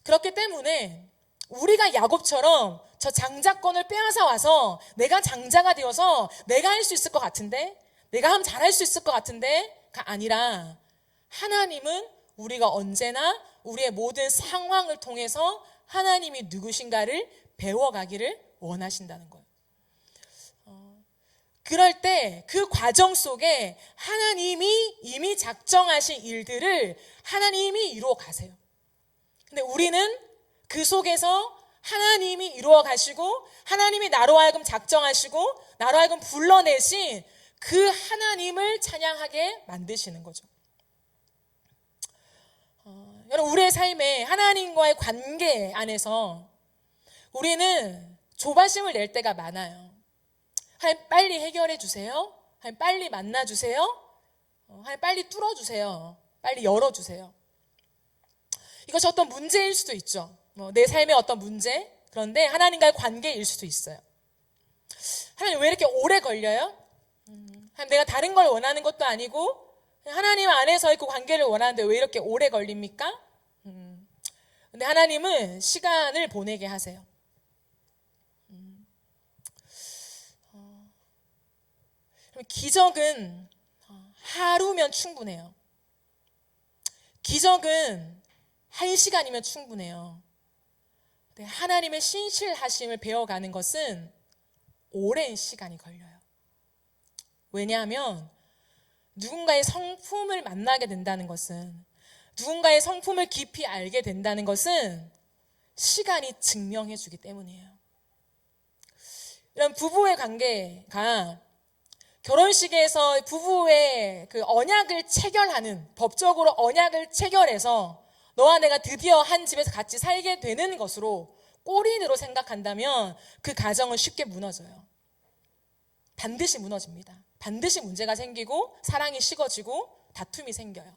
Speaker 1: 그렇기 때문에 우리가 야곱처럼 저 장자권을 빼앗아 와서 내가 장자가 되어서 내가 할 수 있을 것 같은데, 내가 하면 잘할 수 있을 것 같은데가 아니라 하나님은 우리가 언제나 우리의 모든 상황을 통해서 하나님이 누구신가를 배워가기를 원하신다는 거예요. 그럴 때 그 과정 속에 하나님이 이미 작정하신 일들을 하나님이 이루어 가세요. 근데 우리는 그 속에서 하나님이 이루어 가시고 하나님이 나로 하여금 작정하시고 나로 하여금 불러내신 그 하나님을 찬양하게 만드시는 거죠. 여러분, 우리의 삶에 하나님과의 관계 안에서 우리는 조바심을 낼 때가 많아요. 하나님 빨리 해결해 주세요. 하나님 빨리 만나 주세요. 하나님 빨리 뚫어 주세요. 빨리 열어 주세요. 이것이 어떤 문제일 수도 있죠. 내 삶의 어떤 문제, 그런데 하나님과의 관계일 수도 있어요. 하나님 왜 이렇게 오래 걸려요? 하나님 내가 다른 걸 원하는 것도 아니고 하나님 안에서의 그 관계를 원하는데 왜 이렇게 오래 걸립니까? 근데 하나님은 시간을 보내게 하세요. 기적은 하루면 충분해요. 기적은 1시간이면 충분해요. 근데 하나님의 신실하심을 배워가는 것은 오랜 시간이 걸려요. 왜냐하면 누군가의 성품을 만나게 된다는 것은, 누군가의 성품을 깊이 알게 된다는 것은 시간이 증명해 주기 때문이에요. 이런 부부의 관계가 결혼식에서 부부의 그 언약을 체결하는, 법적으로 언약을 체결해서 너와 내가 드디어 한 집에서 같이 살게 되는 것으로 골인으로 생각한다면 그 가정은 쉽게 무너져요. 반드시 무너집니다. 반드시 문제가 생기고 사랑이 식어지고 다툼이 생겨요.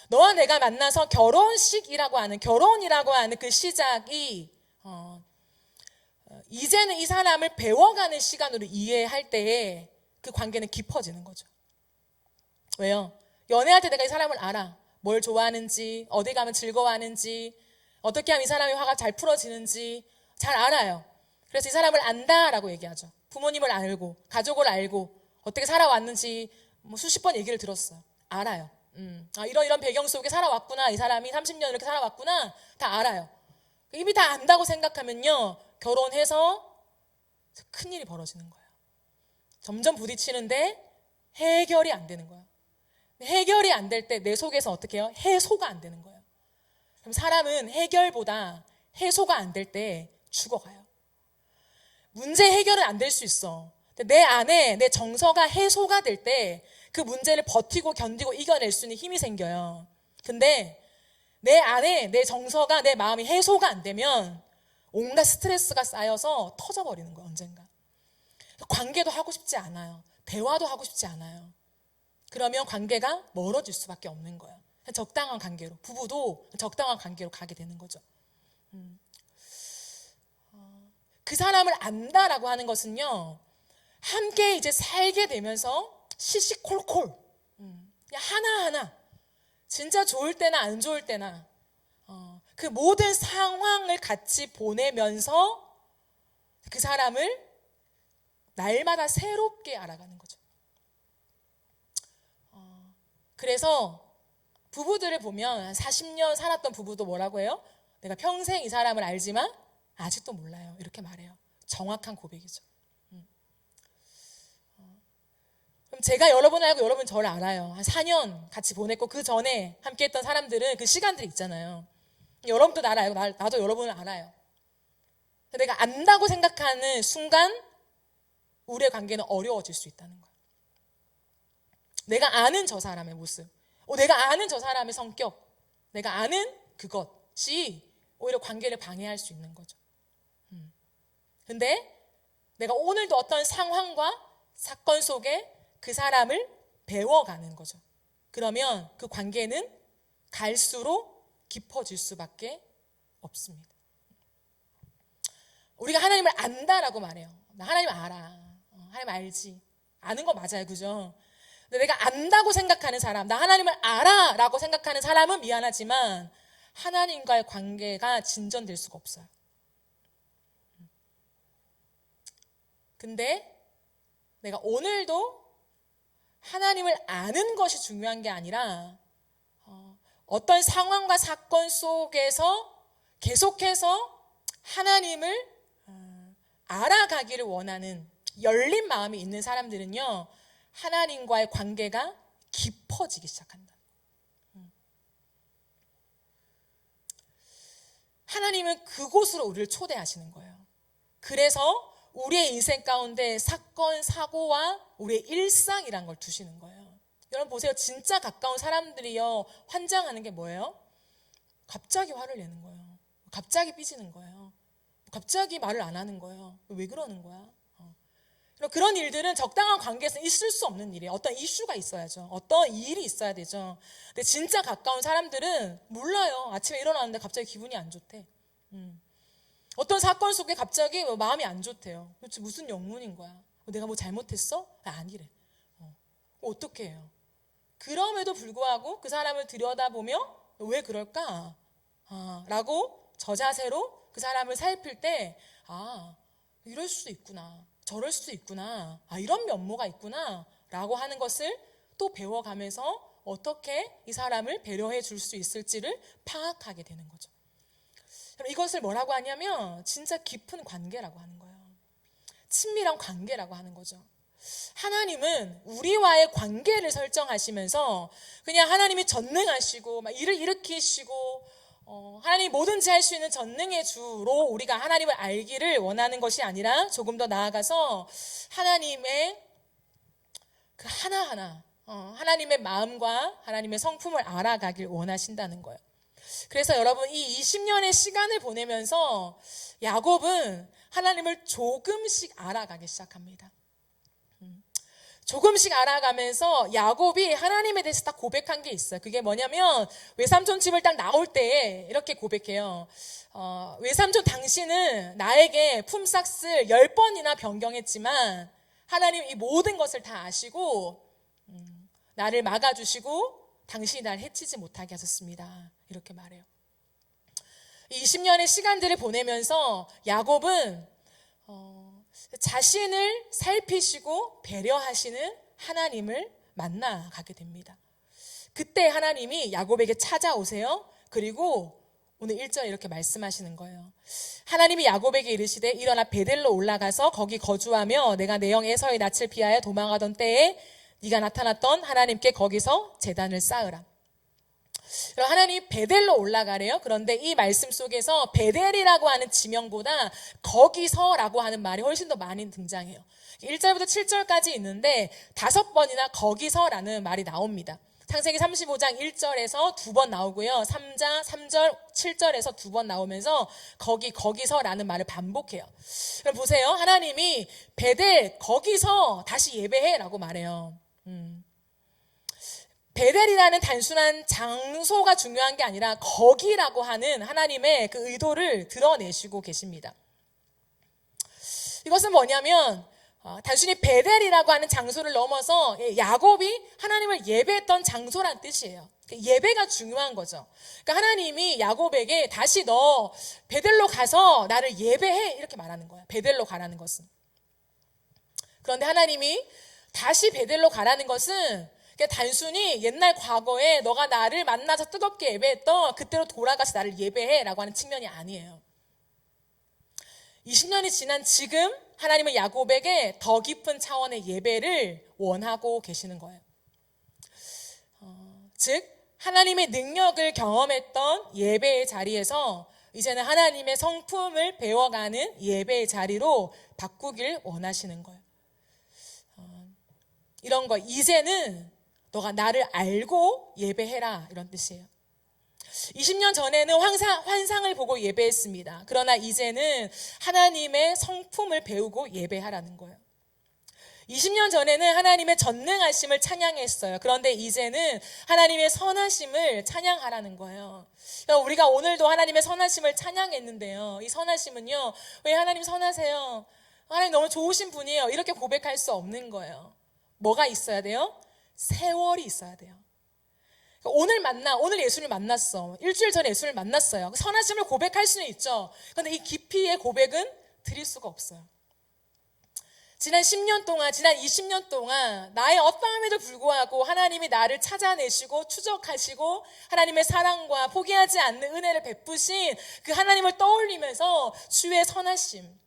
Speaker 1: 너와 내가 만나서 결혼식이라고 하는, 결혼이라고 하는 그 시작이 이제는 이 사람을 배워가는 시간으로 이해할 때에 그 관계는 깊어지는 거죠. 왜요? 연애할 때 내가 이 사람을 알아. 뭘 좋아하는지, 어디 가면 즐거워하는지, 어떻게 하면 이 사람이 화가 잘 풀어지는지 잘 알아요. 그래서 이 사람을 안다라고 얘기하죠. 부모님을 알고, 가족을 알고, 어떻게 살아왔는지 수십 번 얘기를 들었어요. 알아요. 이런 배경 속에 살아왔구나. 이 사람이 30년 이렇게 살아왔구나. 다 알아요. 이미 다 안다고 생각하면요, 결혼해서 큰일이 벌어지는 거예요. 점점 부딪히는데 해결이 안 되는 거예요. 해결이 안 될 때 내 속에서 어떻게 해요? 해소가 안 되는 거예요. 그럼 사람은 해결보다 해소가 안 될 때 죽어가요. 문제 해결은 안 될 수 있어. 내 안에 내 정서가 해소가 될 때 그 문제를 버티고 견디고 이겨낼 수 있는 힘이 생겨요. 근데 내 안에 내 정서가, 내 마음이 해소가 안 되면 온갖 스트레스가 쌓여서 터져버리는 거예요, 언젠가. 관계도 하고 싶지 않아요. 대화도 하고 싶지 않아요. 그러면 관계가 멀어질 수밖에 없는 거예요. 적당한 관계로, 부부도 적당한 관계로 가게 되는 거죠. 그 사람을 안다라고 하는 것은요, 함께 이제 살게 되면서 시시콜콜, 하나하나, 진짜 좋을 때나 안 좋을 때나 그 모든 상황을 같이 보내면서 그 사람을 날마다 새롭게 알아가는 거죠. 그래서 부부들을 보면 40년 살았던 부부도 뭐라고 해요? 내가 평생 이 사람을 알지만 아직도 몰라요. 이렇게 말해요. 정확한 고백이죠. 그럼 제가 여러분을 알고 여러분 저를 알아요. 한 4년 같이 보냈고 그 전에 함께 했던 사람들은 그 시간들이 있잖아요. 여러분도 나를 알고 나도 여러분을 알아요. 내가 안다고 생각하는 순간 우리의 관계는 어려워질 수 있다는 거예요. 내가 아는 저 사람의 모습, 내가 아는 저 사람의 성격, 내가 아는 그것이 오히려 관계를 방해할 수 있는 거죠. 근데 내가 오늘도 어떤 상황과 사건 속에 그 사람을 배워가는 거죠. 그러면 그 관계는 갈수록 깊어질 수밖에 없습니다. 우리가 하나님을 안다라고 말해요. 나 하나님 알아. 하나님 알지. 아는 거 맞아요. 그죠? 근데 내가 안다고 생각하는 사람, 나 하나님을 알아 라고 생각하는 사람은 미안하지만 하나님과의 관계가 진전될 수가 없어요. 근데 내가 오늘도 하나님을 아는 것이 중요한 게 아니라 어떤 상황과 사건 속에서 계속해서 하나님을 알아가기를 원하는 열린 마음이 있는 사람들은요, 하나님과의 관계가 깊어지기 시작한다. 하나님은 그곳으로 우리를 초대하시는 거예요. 그래서 우리의 인생 가운데 사건, 사고와 우리의 일상이란 걸 두시는 거예요. 여러분 보세요. 진짜 가까운 사람들이요, 환장하는 게 뭐예요? 갑자기 화를 내는 거예요. 갑자기 삐지는 거예요. 갑자기 말을 안 하는 거예요. 왜 그러는 거야? 그런 일들은 적당한 관계에서 있을 수 없는 일이에요. 어떤 이슈가 있어야죠. 어떤 일이 있어야 되죠. 근데 진짜 가까운 사람들은 몰라요. 아침에 일어나는데 갑자기 기분이 안 좋대. 어떤 사건 속에 갑자기 마음이 안 좋대요. 도대체 무슨 영문인 거야? 내가 뭐 잘못했어? 아니래. 어떻게 해요? 그럼에도 불구하고 그 사람을 들여다보며 왜 그럴까? 라고 저자세로 그 사람을 살필 때, 이럴 수도 있구나. 저럴 수도 있구나. 이런 면모가 있구나. 라고 하는 것을 또 배워가면서 어떻게 이 사람을 배려해 줄 수 있을지를 파악하게 되는 거죠. 이것을 뭐라고 하냐면 진짜 깊은 관계라고 하는 거예요. 친밀한 관계라고 하는 거죠. 하나님은 우리와의 관계를 설정하시면서 그냥 하나님이 전능하시고 막 일을 일으키시고 하나님이 뭐든지 할 수 있는 전능의 주로 우리가 하나님을 알기를 원하는 것이 아니라 조금 더 나아가서 하나님의 그 하나하나 하나님의 마음과 하나님의 성품을 알아가길 원하신다는 거예요. 그래서 여러분 이 20년의 시간을 보내면서 야곱은 하나님을 조금씩 알아가기 시작합니다. 조금씩 알아가면서 야곱이 하나님에 대해서 딱 고백한 게 있어요. 그게 뭐냐면 외삼촌 집을 딱 나올 때 이렇게 고백해요. 외삼촌 당신은 나에게 품삯을 10번이나 변경했지만 하나님 이 모든 것을 다 아시고 나를 막아주시고 당신이 날 해치지 못하게 하셨습니다. 이렇게 말해요. 20년의 시간들을 보내면서 야곱은 자신을 살피시고 배려하시는 하나님을 만나가게 됩니다. 그때 하나님이 야곱에게 찾아오세요. 그리고 오늘 1절에 이렇게 말씀하시는 거예요. 하나님이 야곱에게 이르시되 일어나 베델로 올라가서 거기 거주하며 내가 내 형 에서의 낯을 피하여 도망하던 때에 네가 나타났던 하나님께 거기서 제단을 쌓으라. 하나님이 베델로 올라가래요. 그런데 이 말씀 속에서 베델이라고 하는 지명보다 거기서라고 하는 말이 훨씬 더 많이 등장해요. 1절부터 7절까지 있는데 5번이나 거기서라는 말이 나옵니다. 창세기 35장 1절에서 2번 나오고요. 3절, 7절에서 2번 나오면서 거기서라는 말을 반복해요. 그럼 보세요. 하나님이 베델 거기서 다시 예배해라고 말해요. 베델이라는 단순한 장소가 중요한 게 아니라 거기라고 하는 하나님의 그 의도를 드러내시고 계십니다. 이것은 뭐냐면 단순히 베델이라고 하는 장소를 넘어서 야곱이 하나님을 예배했던 장소란 뜻이에요. 예배가 중요한 거죠. 그러니까 하나님이 야곱에게 다시 너 베델로 가서 나를 예배해 이렇게 말하는 거예요. 베델로 가라는 것은. 그런데 하나님이 다시 베델로 가라는 것은 단순히 옛날 과거에 너가 나를 만나서 뜨겁게 예배했던 그때로 돌아가서 나를 예배해라고 하는 측면이 아니에요. 20년이 지난 지금 하나님은 야곱에게 더 깊은 차원의 예배를 원하고 계시는 거예요. 즉 하나님의 능력을 경험했던 예배의 자리에서 이제는 하나님의 성품을 배워가는 예배의 자리로 바꾸길 원하시는 거예요. 이런 거 이제는 너가 나를 알고 예배해라 이런 뜻이에요. 20년 전에는 환상을 보고 예배했습니다. 그러나 이제는 하나님의 성품을 배우고 예배하라는 거예요. 20년 전에는 하나님의 전능하심을 찬양했어요. 그런데 이제는 하나님의 선하심을 찬양하라는 거예요. 우리가 오늘도 하나님의 선하심을 찬양했는데요. 이 선하심은요. 왜 하나님 선하세요? 하나님 너무 좋으신 분이에요. 이렇게 고백할 수 없는 거예요. 뭐가 있어야 돼요? 세월이 있어야 돼요. 오늘 예수를 만났어. 일주일 전에 예수를 만났어요. 선하심을 고백할 수는 있죠. 그런데 이 깊이의 고백은 드릴 수가 없어요. 지난 10년 동안, 지난 20년 동안 나의 어떠함에도 불구하고 하나님이 나를 찾아내시고 추적하시고 하나님의 사랑과 포기하지 않는 은혜를 베푸신 그 하나님을 떠올리면서 주의 선하심,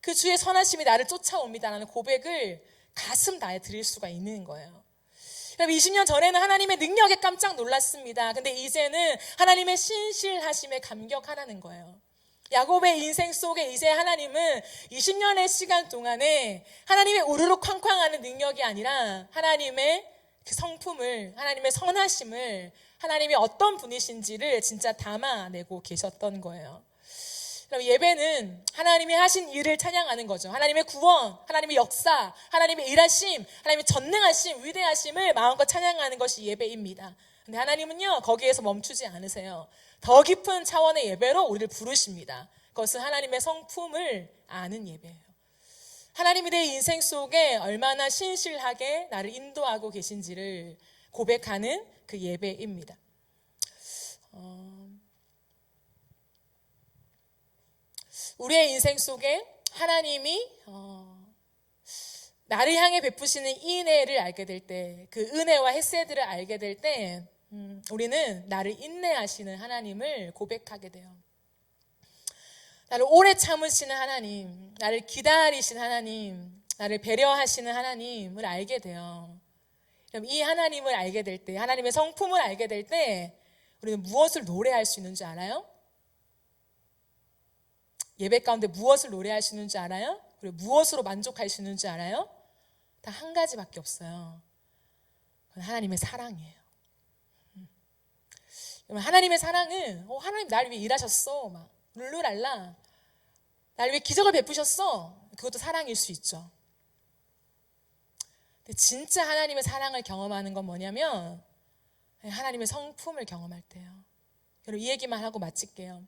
Speaker 1: 그 주의 선하심이 나를 쫓아옵니다라는 고백을 가슴 다해 드릴 수가 있는 거예요. 20년 전에는 하나님의 능력에 깜짝 놀랐습니다. 근데 이제는 하나님의 신실하심에 감격하라는 거예요. 야곱의 인생 속에 이제 하나님은 20년의 시간 동안에 하나님의 우르르 쾅쾅하는 능력이 아니라 하나님의 그 성품을, 하나님의 선하심을, 하나님이 어떤 분이신지를 진짜 담아내고 계셨던 거예요. 그럼 예배는 하나님이 하신 일을 찬양하는 거죠. 하나님의 구원, 하나님의 역사, 하나님의 일하심, 하나님의 전능하심, 위대하심을 마음껏 찬양하는 것이 예배입니다. 근데 하나님은요, 거기에서 멈추지 않으세요. 더 깊은 차원의 예배로 우리를 부르십니다. 그것은 하나님의 성품을 아는 예배예요. 하나님이 내 인생 속에 얼마나 신실하게 나를 인도하고 계신지를 고백하는 그 예배입니다. 우리의 인생 속에 하나님이 나를 향해 베푸시는 인애를 알게 될 때, 그 은혜와 헤세드를 알게 될 때, 우리는 나를 인내하시는 하나님을 고백하게 돼요. 나를 오래 참으시는 하나님, 나를 기다리시는 하나님, 나를 배려하시는 하나님을 알게 돼요. 그럼 이 하나님을 알게 될 때, 하나님의 성품을 알게 될 때, 우리는 무엇을 노래할 수 있는 줄 알아요? 예배 가운데 무엇을 노래할 수 있는 줄 알아요? 그리고 무엇으로 만족할 수 있는 줄 알아요? 다 한 가지밖에 없어요. 그건 하나님의 사랑이에요. 하나님의 사랑은 하나님 나를 위해 일하셨어, 막 룰루랄라, 나를 위해 기적을 베푸셨어, 그것도 사랑일 수 있죠. 근데 진짜 하나님의 사랑을 경험하는 건 뭐냐면 하나님의 성품을 경험할 때요. 여러분, 이 얘기만 하고 마칠게요.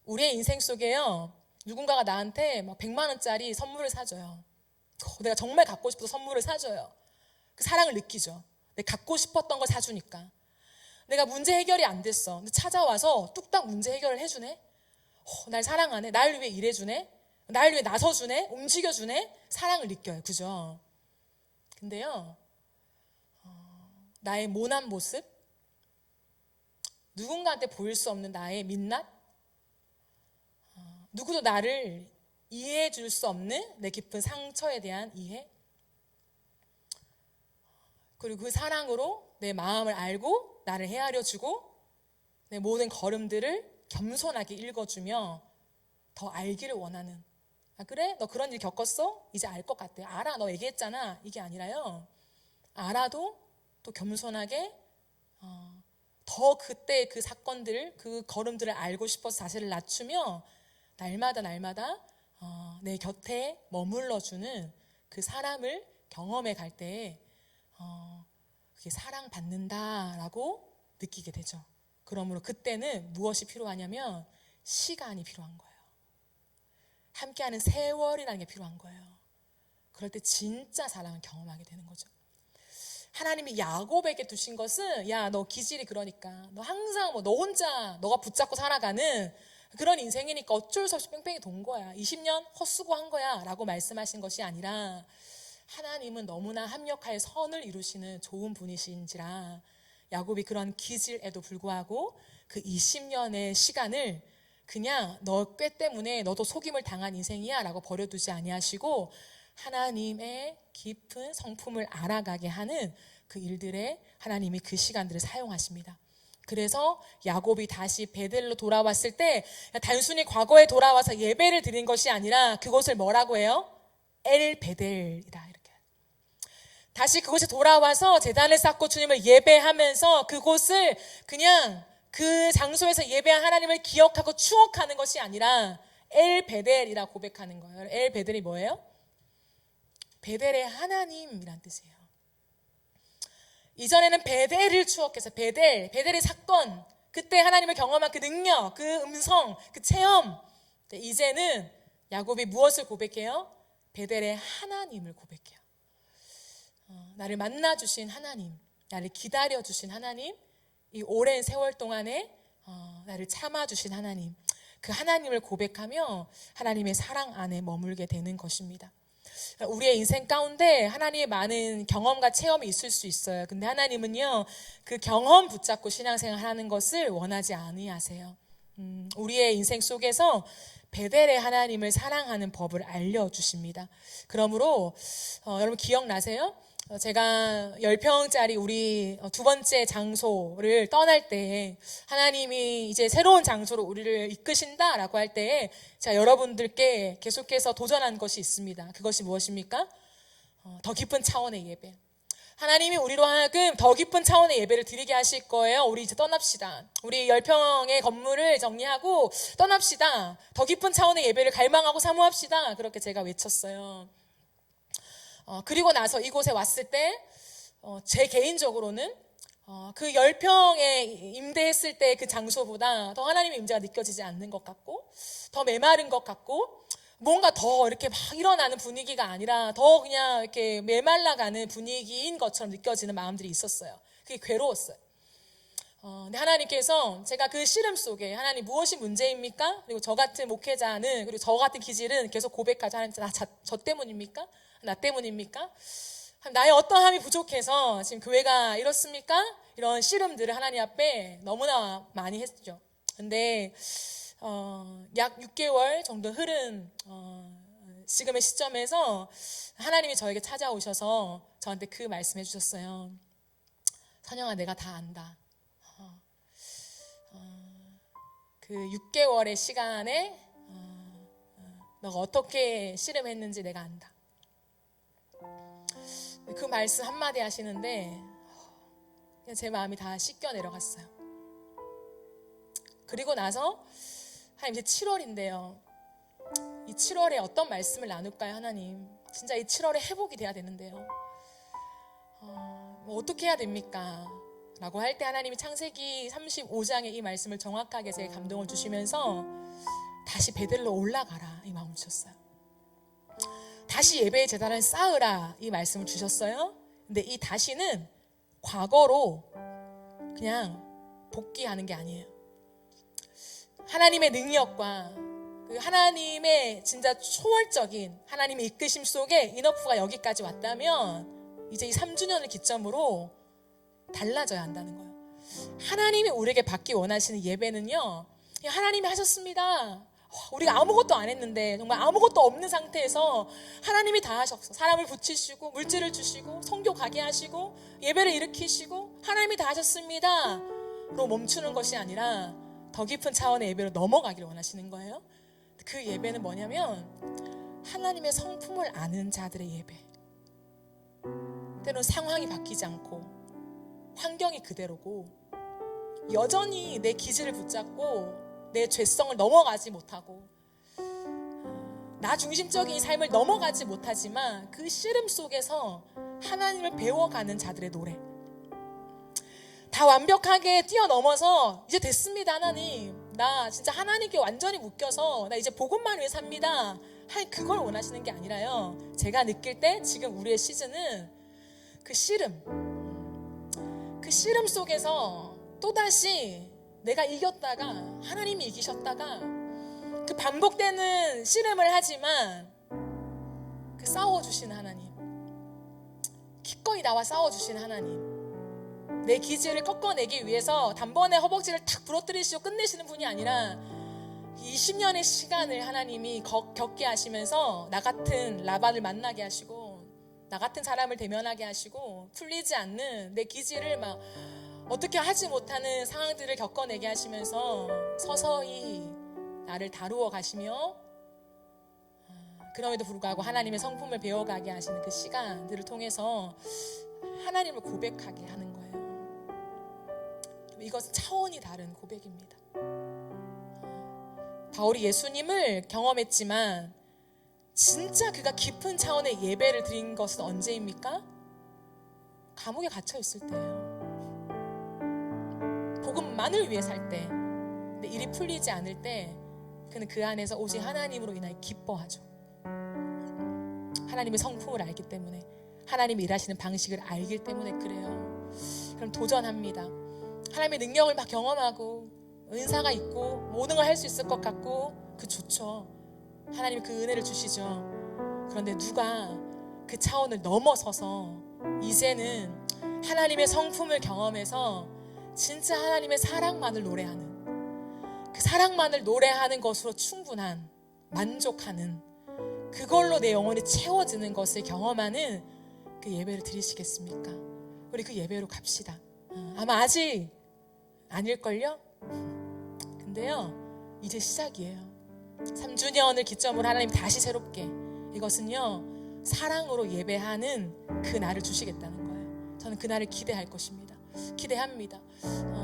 Speaker 1: 우리의 인생 속에요, 누군가가 나한테 막 100만 원짜리 선물을 사줘요. 내가 정말 갖고 싶어서 선물을 사줘요. 그 사랑을 느끼죠. 내가 갖고 싶었던 걸 사주니까. 내가 문제 해결이 안 됐어. 근데 찾아와서 뚝딱 문제 해결을 해주네. 날 사랑하네. 나를 위해 일해주네. 나를 위해 나서주네. 움직여주네. 사랑을 느껴요. 그죠? 근데요, 나의 모난 모습, 누군가한테 보일 수 없는 나의 민낯, 누구도 나를 이해해 줄 수 없는 내 깊은 상처에 대한 이해, 그리고 그 사랑으로 내 마음을 알고 나를 헤아려 주고 내 모든 걸음들을 겸손하게 읽어주며 더 알기를 원하는, 아 그래? 너 그런 일 겪었어? 이제 알 것 같아. 알아, 너 얘기했잖아. 이게 아니라요, 알아도 또 겸손하게 더 그때 그 사건들을, 그 걸음들을 알고 싶어서 자세를 낮추며 날마다 내 곁에 머물러주는 그 사람을 경험해 갈 때 그게 사랑받는다라고 느끼게 되죠. 그러므로 그때는 무엇이 필요하냐면 시간이 필요한 거예요. 함께하는 세월이라는 게 필요한 거예요. 그럴 때 진짜 사랑을 경험하게 되는 거죠. 하나님이 야곱에게 두신 것은, 야, 너 기질이 그러니까 너 항상 너 혼자 너가 붙잡고 살아가는 그런 인생이니까 어쩔 수 없이 뺑뺑이 돈 거야. 20년 헛수고한 거야 라고 말씀하신 것이 아니라, 하나님은 너무나 합력하여 선을 이루시는 좋은 분이신지라 야곱이 그런 기질에도 불구하고 그 20년의 시간을 그냥 너 꾀 때문에 너도 속임을 당한 인생이야 라고 버려두지 아니하시고 하나님의 깊은 성품을 알아가게 하는 그 일들에 하나님이 그 시간들을 사용하십니다. 그래서 야곱이 다시 베델로 돌아왔을 때 단순히 과거에 돌아와서 예배를 드린 것이 아니라 그곳을 뭐라고 해요? 엘 베델이다, 이렇게. 다시 그곳에 돌아와서 제단을 쌓고 주님을 예배하면서 그곳을 그냥 그 장소에서 예배한 하나님을 기억하고 추억하는 것이 아니라 엘 베델이라 고백하는 거예요. 엘 베델이 뭐예요? 베델의 하나님이란 뜻이에요. 이전에는 베델을 추억해서 베델의 사건, 그때 하나님을 경험한 그 능력, 그 음성, 그 체험. 이제는 야곱이 무엇을 고백해요? 베델의 하나님을 고백해요. 나를 만나주신 하나님, 나를 기다려주신 하나님, 이 오랜 세월 동안에 나를 참아주신 하나님, 그 하나님을 고백하며 하나님의 사랑 안에 머물게 되는 것입니다. 우리의 인생 가운데 하나님의 많은 경험과 체험이 있을 수 있어요. 근데 하나님은요, 그 경험 붙잡고 신앙생활 하는 것을 원하지 아니하세요. 우리의 인생 속에서 베델의 하나님을 사랑하는 법을 알려주십니다. 그러므로 여러분 기억나세요? 제가 10평짜리 우리 두 번째 장소를 떠날 때 하나님이 이제 새로운 장소로 우리를 이끄신다라고 할 때 제가 여러분들께 계속해서 도전한 것이 있습니다. 그것이 무엇입니까? 더 깊은 차원의 예배. 하나님이 우리로 하여금 더 깊은 차원의 예배를 드리게 하실 거예요. 우리 이제 떠납시다. 우리 10평의 건물을 정리하고 떠납시다. 더 깊은 차원의 예배를 갈망하고 사모합시다. 그렇게 제가 외쳤어요. 그리고 나서 이곳에 왔을 때 제 개인적으로는 그 10평에 임대했을 때 그 장소보다 더 하나님의 임재가 느껴지지 않는 것 같고, 더 메마른 것 같고, 뭔가 더 이렇게 막 일어나는 분위기가 아니라 더 그냥 이렇게 메말라가는 분위기인 것처럼 느껴지는 마음들이 있었어요. 그게 괴로웠어요. 근데 하나님께서 제가 그 시름 속에 하나님 무엇이 문제입니까? 그리고 저 같은 목회자는, 그리고 저 같은 기질은 계속 고백하죠. 하나님, 저 때문입니까? 나 때문입니까? 나의 어떠함이 부족해서 지금 교회가 이렇습니까? 이런 씨름들을 하나님 앞에 너무나 많이 했죠. 근데 약 6개월 정도 흐른 지금의 시점에서 하나님이 저에게 찾아오셔서 저한테 그 말씀해 주셨어요. 선영아, 내가 다 안다. 그 6개월의 시간에 너가 어떻게 씨름했는지 내가 안다. 그 말씀 한마디 하시는데 그냥 제 마음이 다 씻겨 내려갔어요. 그리고 나서 하나님, 이제 7월인데요. 이 7월에 어떤 말씀을 나눌까요, 하나님? 진짜 이 7월에 회복이 돼야 되는데요. 뭐 어떻게 해야 됩니까? 라고 할 때 하나님이 창세기 35장의 이 말씀을 정확하게 제 감동을 주시면서 다시 베들로 올라가라, 이 마음을 주셨어요. 다시 예배의 제단을 쌓으라, 이 말씀을 주셨어요. 근데 이 다시는 과거로 그냥 복귀하는 게 아니에요. 하나님의 능력과 그 하나님의 진짜 초월적인 하나님의 이끄심 속에 인어프가 여기까지 왔다면 이제 이 3주년을 기점으로 달라져야 한다는 거예요. 하나님이 우리에게 받기 원하시는 예배는요, 하나님이 하셨습니다. 우리가 아무것도 안 했는데, 정말 아무것도 없는 상태에서 하나님이 다 하셨어. 사람을 붙이시고 물질을 주시고 선교 가게 하시고 예배를 일으키시고 하나님이 다 하셨습니다 로 멈추는 것이 아니라 더 깊은 차원의 예배로 넘어가기를 원하시는 거예요. 그 예배는 뭐냐면 하나님의 성품을 아는 자들의 예배. 때로는 상황이 바뀌지 않고 환경이 그대로고 여전히 내 기질을 붙잡고 내 죄성을 넘어가지 못하고 나 중심적인 삶을 넘어가지 못하지만 그 씨름 속에서 하나님을 배워가는 자들의 노래. 다 완벽하게 뛰어넘어서 이제 됐습니다, 하나님. 나 진짜 하나님께 완전히 묶여서 나 이제 복음만 위해 삽니다. 그걸 원하시는 게 아니라요. 제가 느낄 때 지금 우리의 시즌은 그 씨름 속에서 또다시 내가 이겼다가 하나님이 이기셨다가 그 반복되는 씨름을 하지만 그 싸워주시는 하나님, 기꺼이 나와 싸워주시는 하나님, 내 기질을 꺾어내기 위해서 단번에 허벅지를 탁 부러뜨리시고 끝내시는 분이 아니라 20년의 시간을 하나님이 겪게 하시면서 나 같은 라반을 만나게 하시고 나 같은 사람을 대면하게 하시고 풀리지 않는 내 기질을 막 어떻게 하지 못하는 상황들을 겪어내게 하시면서 서서히 나를 다루어 가시며 그럼에도 불구하고 하나님의 성품을 배워가게 하시는 그 시간들을 통해서 하나님을 고백하게 하는 거예요. 이것은 차원이 다른 고백입니다. 바울이 예수님을 경험했지만 진짜 그가 깊은 차원의 예배를 드린 것은 언제입니까? 감옥에 갇혀 있을 때예요. 복음만을 위해 살 때, 근데 일이 풀리지 않을 때 그는 그 안에서 오직 하나님으로 인하여 기뻐하죠. 하나님의 성품을 알기 때문에, 하나님이 일하시는 방식을 알기 때문에 그래요. 그럼 도전합니다. 하나님의 능력을 막 경험하고 은사가 있고 모든 걸 할 수 있을 것 같고 그 좋죠. 하나님이 그 은혜를 주시죠. 그런데 누가 그 차원을 넘어서서 이제는 하나님의 성품을 경험해서 진짜 하나님의 사랑만을 노래하는, 그 사랑만을 노래하는 것으로 충분한, 만족하는, 그걸로 내 영혼이 채워지는 것을 경험하는 그 예배를 드리시겠습니까? 우리 그 예배로 갑시다. 아마 아직 아닐걸요? 근데요, 이제 시작이에요. 3주년을 기점으로 하나님 다시 새롭게, 이것은요 사랑으로 예배하는 그 날을 주시겠다는 거예요. 저는 그날을 기대할 것입니다. 기대합니다.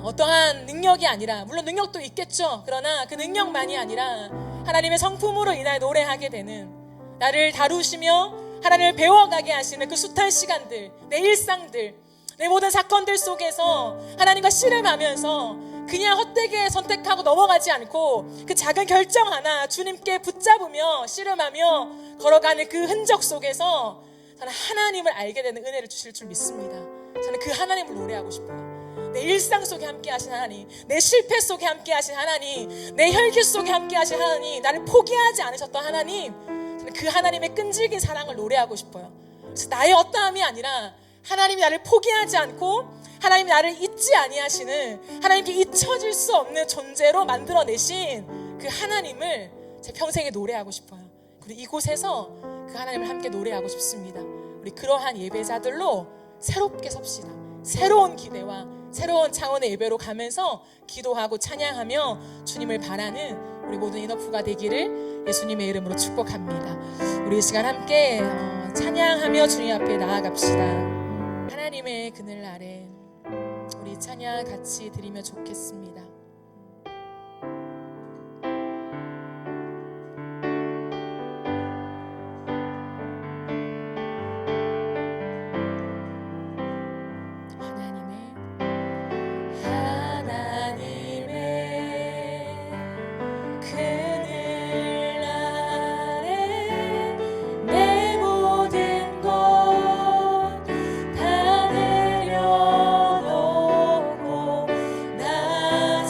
Speaker 1: 어떠한 능력이 아니라, 물론 능력도 있겠죠. 그러나 그 능력만이 아니라 하나님의 성품으로 이날 노래하게 되는, 나를 다루시며 하나님을 배워가게 하시는 그 숱한 시간들, 내 일상들, 내 모든 사건들 속에서 하나님과 씨름하면서 그냥 헛되게 선택하고 넘어가지 않고 그 작은 결정 하나 주님께 붙잡으며 씨름하며 걸어가는 그 흔적 속에서 저는 하나님을 알게 되는 은혜를 주실 줄 믿습니다. 저는 그 하나님을 노래하고 싶어요. 내 일상 속에 함께 하신 하나님, 내 실패 속에 함께 하신 하나님, 내 혈기 속에 함께 하신 하나님, 나를 포기하지 않으셨던 하나님, 저는 그 하나님의 끈질긴 사랑을 노래하고 싶어요. 그래서 나의 어떠함이 아니라 하나님이 나를 포기하지 않고 하나님이 나를 잊지 아니하시는, 하나님께 잊혀질 수 없는 존재로 만들어내신 그 하나님을 제 평생에 노래하고 싶어요. 그리고 이곳에서 그 하나님을 함께 노래하고 싶습니다. 우리 그러한 예배자들로 새롭게 섭시다. 새로운 기대와 새로운 차원의 예배로 가면서 기도하고 찬양하며 주님을 바라는 우리 모든 인어프가 되기를 예수님의 이름으로 축복합니다. 우리 이 시간 함께 찬양하며 주님 앞에 나아갑시다. 하나님의 그늘 아래 우리 찬양 같이 드리면 좋겠습니다.
Speaker 2: 나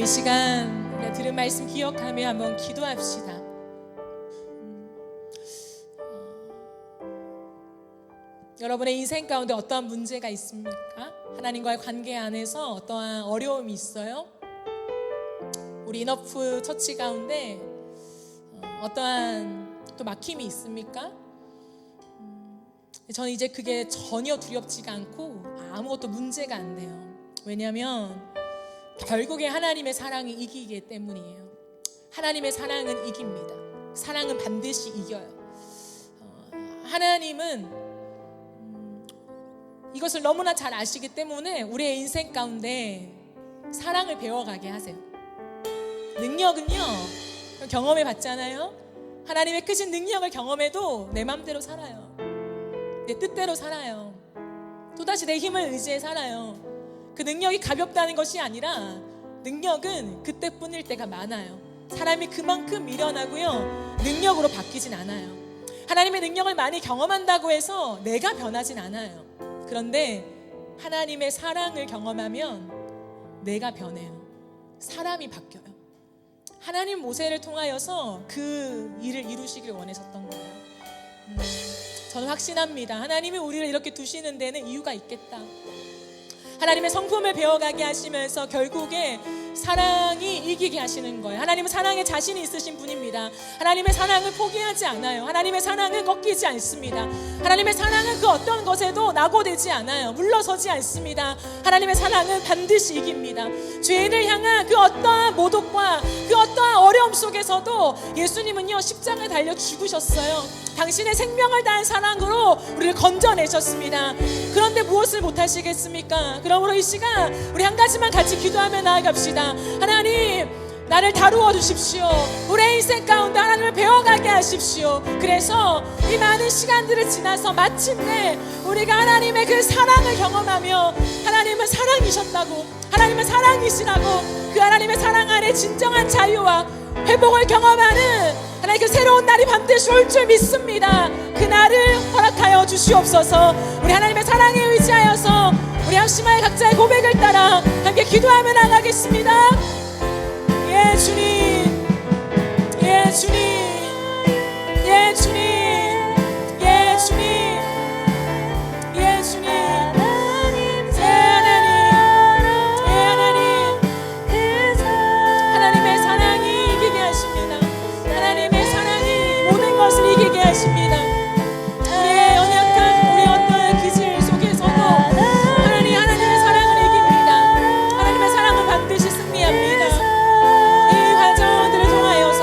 Speaker 1: 이 시간 우리가 들은 말씀 기억하며 한번 기도합시다. 여러분의 인생 가운데 어떠한 문제가 있습니까? 하나님과의 관계 안에서 어떠한 어려움이 있어요? 우리 인어프 처치 가운데 어떠한 또 막힘이 있습니까? 저는 이제 그게 전혀 두렵지가 않고 아무것도 문제가 안 돼요. 왜냐하면 결국에 하나님의 사랑이 이기기 때문이에요. 하나님의 사랑은 이깁니다. 사랑은 반드시 이겨요. 하나님은 이것을 너무나 잘 아시기 때문에 우리의 인생 가운데 사랑을 배워가게 하세요. 능력은요, 경험해 봤잖아요. 하나님의 크신 능력을 경험해도 내 맘대로 살아요. 내 뜻대로 살아요. 또다시 내 힘을 의지해 살아요. 그 능력이 가볍다는 것이 아니라 능력은 그때뿐일 때가 많아요. 사람이 그만큼 미련하고요, 능력으로 바뀌진 않아요. 하나님의 능력을 많이 경험한다고 해서 내가 변하진 않아요. 그런데 하나님의 사랑을 경험하면 내가 변해요. 사람이 바뀌어요. 하나님 모세를 통하여서 그 일을 이루시길 원하셨던 거예요. 저는 확신합니다. 하나님이 우리를 이렇게 두시는 데는 이유가 있겠다. 하나님의 성품을 배워가게 하시면서 결국에 사랑이 이기게 하시는 거예요. 하나님은 사랑에 자신이 있으신 분입니다. 하나님의 사랑을 포기하지 않아요. 하나님의 사랑은 꺾이지 않습니다. 하나님의 사랑은 그 어떤 것에도 낙오되지 않아요. 물러서지 않습니다. 하나님의 사랑은 반드시 이깁니다. 죄인을 향한 그 어떠한 모독과 그 어떠한 어려움 속에서도 예수님은요, 십자가에 달려 죽으셨어요. 당신의 생명을 다한 사랑으로 우리를 건져내셨습니다. 그런데 무엇을 못하시겠습니까? 그러므로 이 시간 우리 한 가지만 같이 기도하며 나아갑시다. 하나님, 나를 다루어 주십시오. 우리의 인생 가운데 하나님을 배워가게 하십시오. 그래서 이 많은 시간들을 지나서 마침내 우리가 하나님의 그 사랑을 경험하며 하나님은 사랑이셨다고, 하나님은 사랑이시라고, 그 하나님의 사랑 안에 진정한 자유와 회복을 경험하는 하나님 그 새로운 날이 반드시 올 줄 믿습니다. 그 날을 허락하여 주시옵소서. 우리 하나님의 사랑에 의지하여서 우리 합심하여 각자의 고백을 따라 함께 기도하며 나가겠습니다. 예 주님, 예 주님, 예 주님, 예 주님, 예 주님, 예 하나님, 하나님의 사랑이 이기게 하십니다. 하나님의 사랑이 모든 것을 이기게 하십니다. 우리의 연약한 우리 어떤 기질 속에서도 하나님의 사랑을 이깁니다. 하나님의 사랑은 반드시 승리합니다. 이 과정들을 통하여서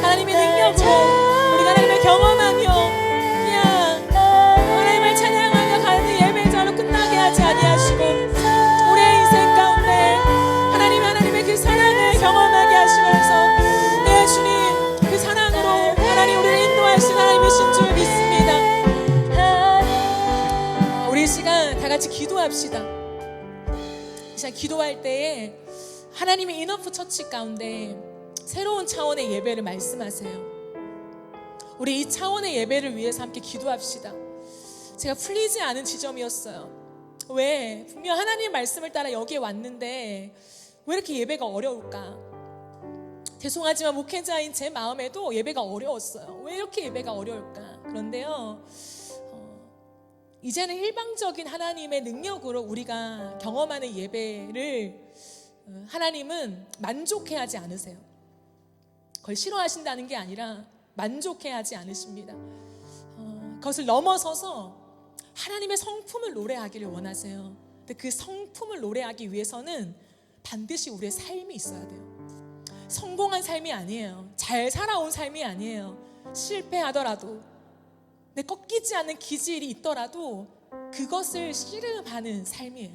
Speaker 1: 하나님의 능력으로 우리가 하나님을 경험하며 그냥 하나님을 찬양하며 가는 예배자로 끝나게 하지 아니하시고 우리의 인생 가운데 하나님의 그 사랑을 경험하게 하시면서 네 주님, 그 사랑으로 하나님 우리를 인도하신 하나님이신 줄 믿습니다. 우리 이 시간 다 같이 기도합시다. 이 시간 기도할 때에 하나님의 인어프 처치 가운데 새로운 차원의 예배를 말씀하세요. 우리 이 차원의 예배를 위해서 함께 기도합시다. 제가 풀리지 않은 지점이었어요. 왜? 분명 하나님의 말씀을 따라 여기에 왔는데 왜 이렇게 예배가 어려울까? 죄송하지만 목회자인 제 마음에도 예배가 어려웠어요. 왜 이렇게 예배가 어려울까? 그런데요, 이제는 일방적인 하나님의 능력으로 우리가 경험하는 예배를 하나님은 만족해하지 않으세요. 그걸 싫어하신다는 게 아니라 만족해하지 않으십니다. 그것을 넘어서서 하나님의 성품을 노래하기를 원하세요. 근데 그 성품을 노래하기 위해서는 반드시 우리의 삶이 있어야 돼요. 성공한 삶이 아니에요. 잘 살아온 삶이 아니에요. 실패하더라도 내 꺾이지 않는 기질이 있더라도 그것을 씨름하는 삶이에요.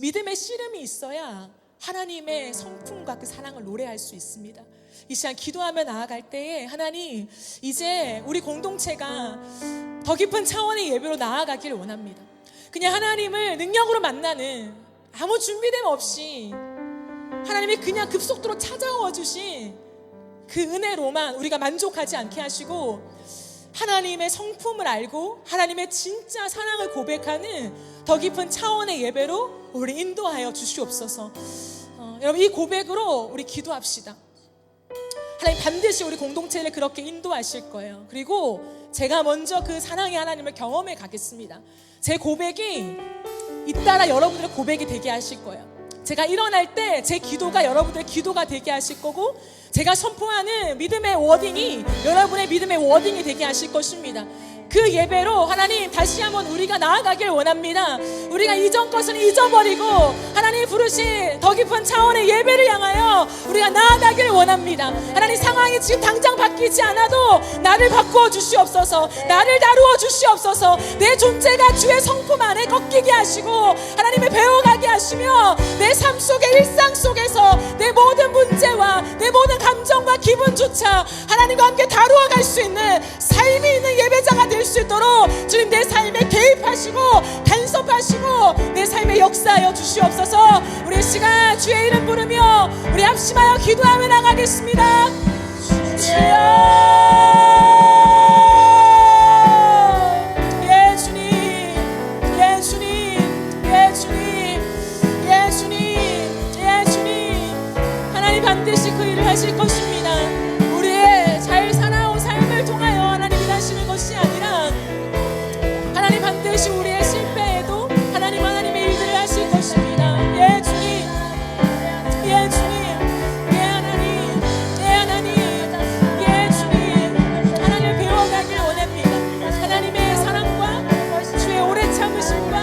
Speaker 1: 믿음의 씨름이 있어야 하나님의 성품과 그 사랑을 노래할 수 있습니다. 이 시간 기도하며 나아갈 때에 하나님, 이제 우리 공동체가 더 깊은 차원의 예배로 나아가기를 원합니다. 그냥 하나님을 능력으로 만나는 아무 준비됨 없이 하나님이 그냥 급속도로 찾아와 주신 그 은혜로만 우리가 만족하지 않게 하시고 하나님의 성품을 알고 하나님의 진짜 사랑을 고백하는 더 깊은 차원의 예배로 우리 인도하여 주시옵소서.
Speaker 2: 여러분 이 고백으로 우리 기도합시다. 하나님 반드시 우리 공동체를 그렇게 인도하실 거예요. 그리고 제가 먼저 그 사랑의 하나님을 경험해 가겠습니다. 제 고백이 잇따라 여러분들의 고백이 되게 하실 거예요. 제가 일어날 때 제 기도가 여러분들의 기도가 되게 하실 거고, 제가 선포하는 믿음의 워딩이 여러분의 믿음의 워딩이 되게 하실 것입니다. 그 예배로 하나님 다시 한번 우리가 나아가길 원합니다. 우리가 이전 것은 잊어버리고 하나님 부르신 더 깊은 차원의 예배를 향하여 우리가 나아가길 원합니다. 하나님 상황이 지금 당장 바뀌지 않아도 나를 바꾸어 주시옵소서, 나를 다루어 주시옵소서. 내 존재가 주의 성품 안에 꺾이게 하시고 하나님의 배워가게 하시며 내 삶 속의 일상 속에서 내 모든 문제와 내 모든 감정과 기분조차 하나님과 함께 다루어 갈 수 있는 삶이 있는 예배자가 될 수 있도록 주님 내 삶에 개입하시고 간섭하시고 내 삶에 역사하여 주시옵소서. 우리 시간 주의 이름 부르며 우리 합심하여 기도하며 나가겠습니다. 주여, 예 주님, 예 주님, 예 주님, 예 주님, 예 주님. 하나님 반드시 그 일을 하실 것입니다. 우리의 잘 살아온 삶을 통하여 하나님이 하시는 것이 아니라 하나님 반드시 우리의 실패에도 하나님의 일들을 하실 것입니다. 예 주님, 예 주님, 예 하나님, 예 하나님, 예 주님. 하나님을 배워가길 원합니다. 하나님의 사랑과 주의 오래 참으심과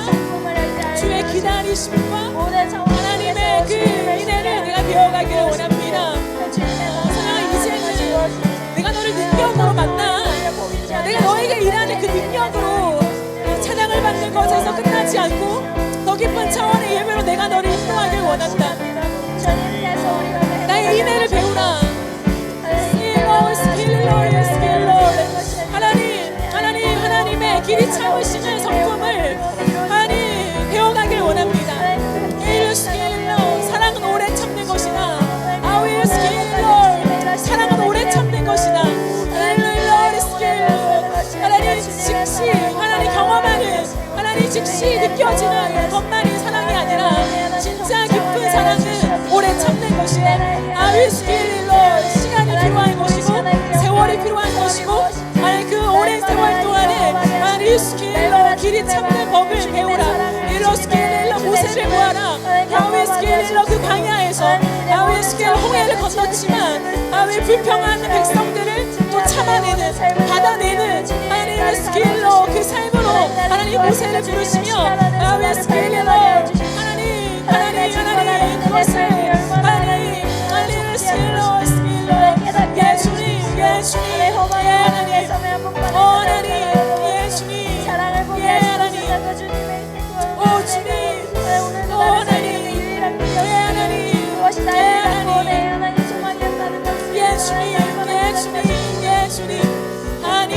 Speaker 2: 주의 기다리심과 하나님의 그 은혜를 내가 배워가길 원합니다. 이제는 내가 너를 능력으로 만나, 내가 너에게 일하는 그 능력으로 찬양을 받는 것에서 끝나지 않고 더 깊은 차원의 예배로 내가 너를 인도하길 원한다. 나의 인애를 배우라. 하나님의 길이 참으시는 성품을 하나님 배워가길 원합니다. 사랑은 오래 참는 것이다. 사랑은 오래 참는 것이다. 하나님 즉시 하나님 경험하는, 하나님 즉시 느껴지는 것만이 사랑이 아니라 진짜 깊은 사랑은 오래 참는 것이다. 시간이 필요한 것이고 세월이 필요한 것이고, 하나님 그 오랜 세월 동안에 길이 참는 법을 배우라. 모세를 보아라. 그 광야에서 홍해를 건넜지만 불평하는 백성들을 또 참아내는, 받아내는 하나님의 그 삶으로 하나님 모세를 부르시며 하나님 그것을 하나님 예 주님, 예 주님, 예 하나님, 하나님, 예 주님, 예 하나님, 오 주님, 오 하나님, 예 하나님, 예 주님, 예 주님, 예 주님, 하나님,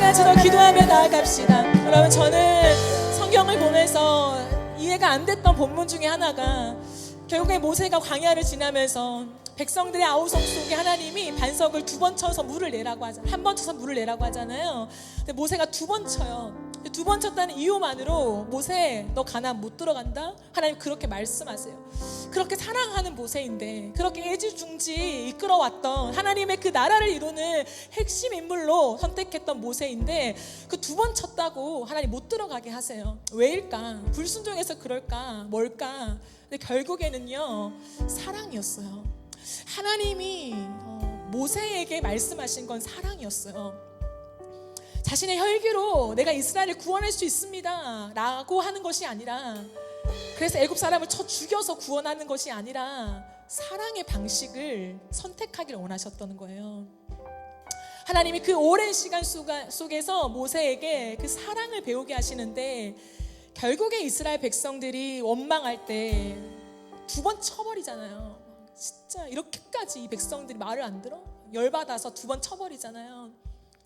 Speaker 2: 같이 더 기도하며 나아갑시다. 여러분, 저는 성경을 보면서 이해가 안 됐던 본문 중에 하나가 결국에 모세가 광야를 지나면서 백성들의 아우성 속에 하나님이 반석을 2번 쳐서 물을 내라고 하잖아요. 1번 쳐서 물을 내라고 하잖아요. 근데 모세가 2번 쳐요. 2번 쳤다는 이유만으로 모세 너 가나안 못 들어간다? 하나님 그렇게 말씀하세요. 그렇게 사랑하는 모세인데, 그렇게 애지중지 이끌어왔던 하나님의 그 나라를 이루는 핵심 인물로 선택했던 모세인데 그 2번 쳤다고 하나님 못 들어가게 하세요. 왜일까? 불순종해서 그럴까? 뭘까? 근데 결국에는요, 사랑이었어요. 하나님이 모세에게 말씀하신 건 사랑이었어요. 자신의 혈기로 내가 이스라엘을 구원할 수 있습니다 라고 하는 것이 아니라, 그래서 애굽 사람을 쳐 죽여서 구원하는 것이 아니라 사랑의 방식을 선택하기를 원하셨던 거예요. 하나님이 그 오랜 시간 속에서 모세에게 그 사랑을 배우게 하시는데, 결국에 이스라엘 백성들이 원망할 때 2번 쳐버리잖아요. 진짜 이렇게까지 이 백성들이 말을 안 들어? 열받아서 2번 쳐버리잖아요.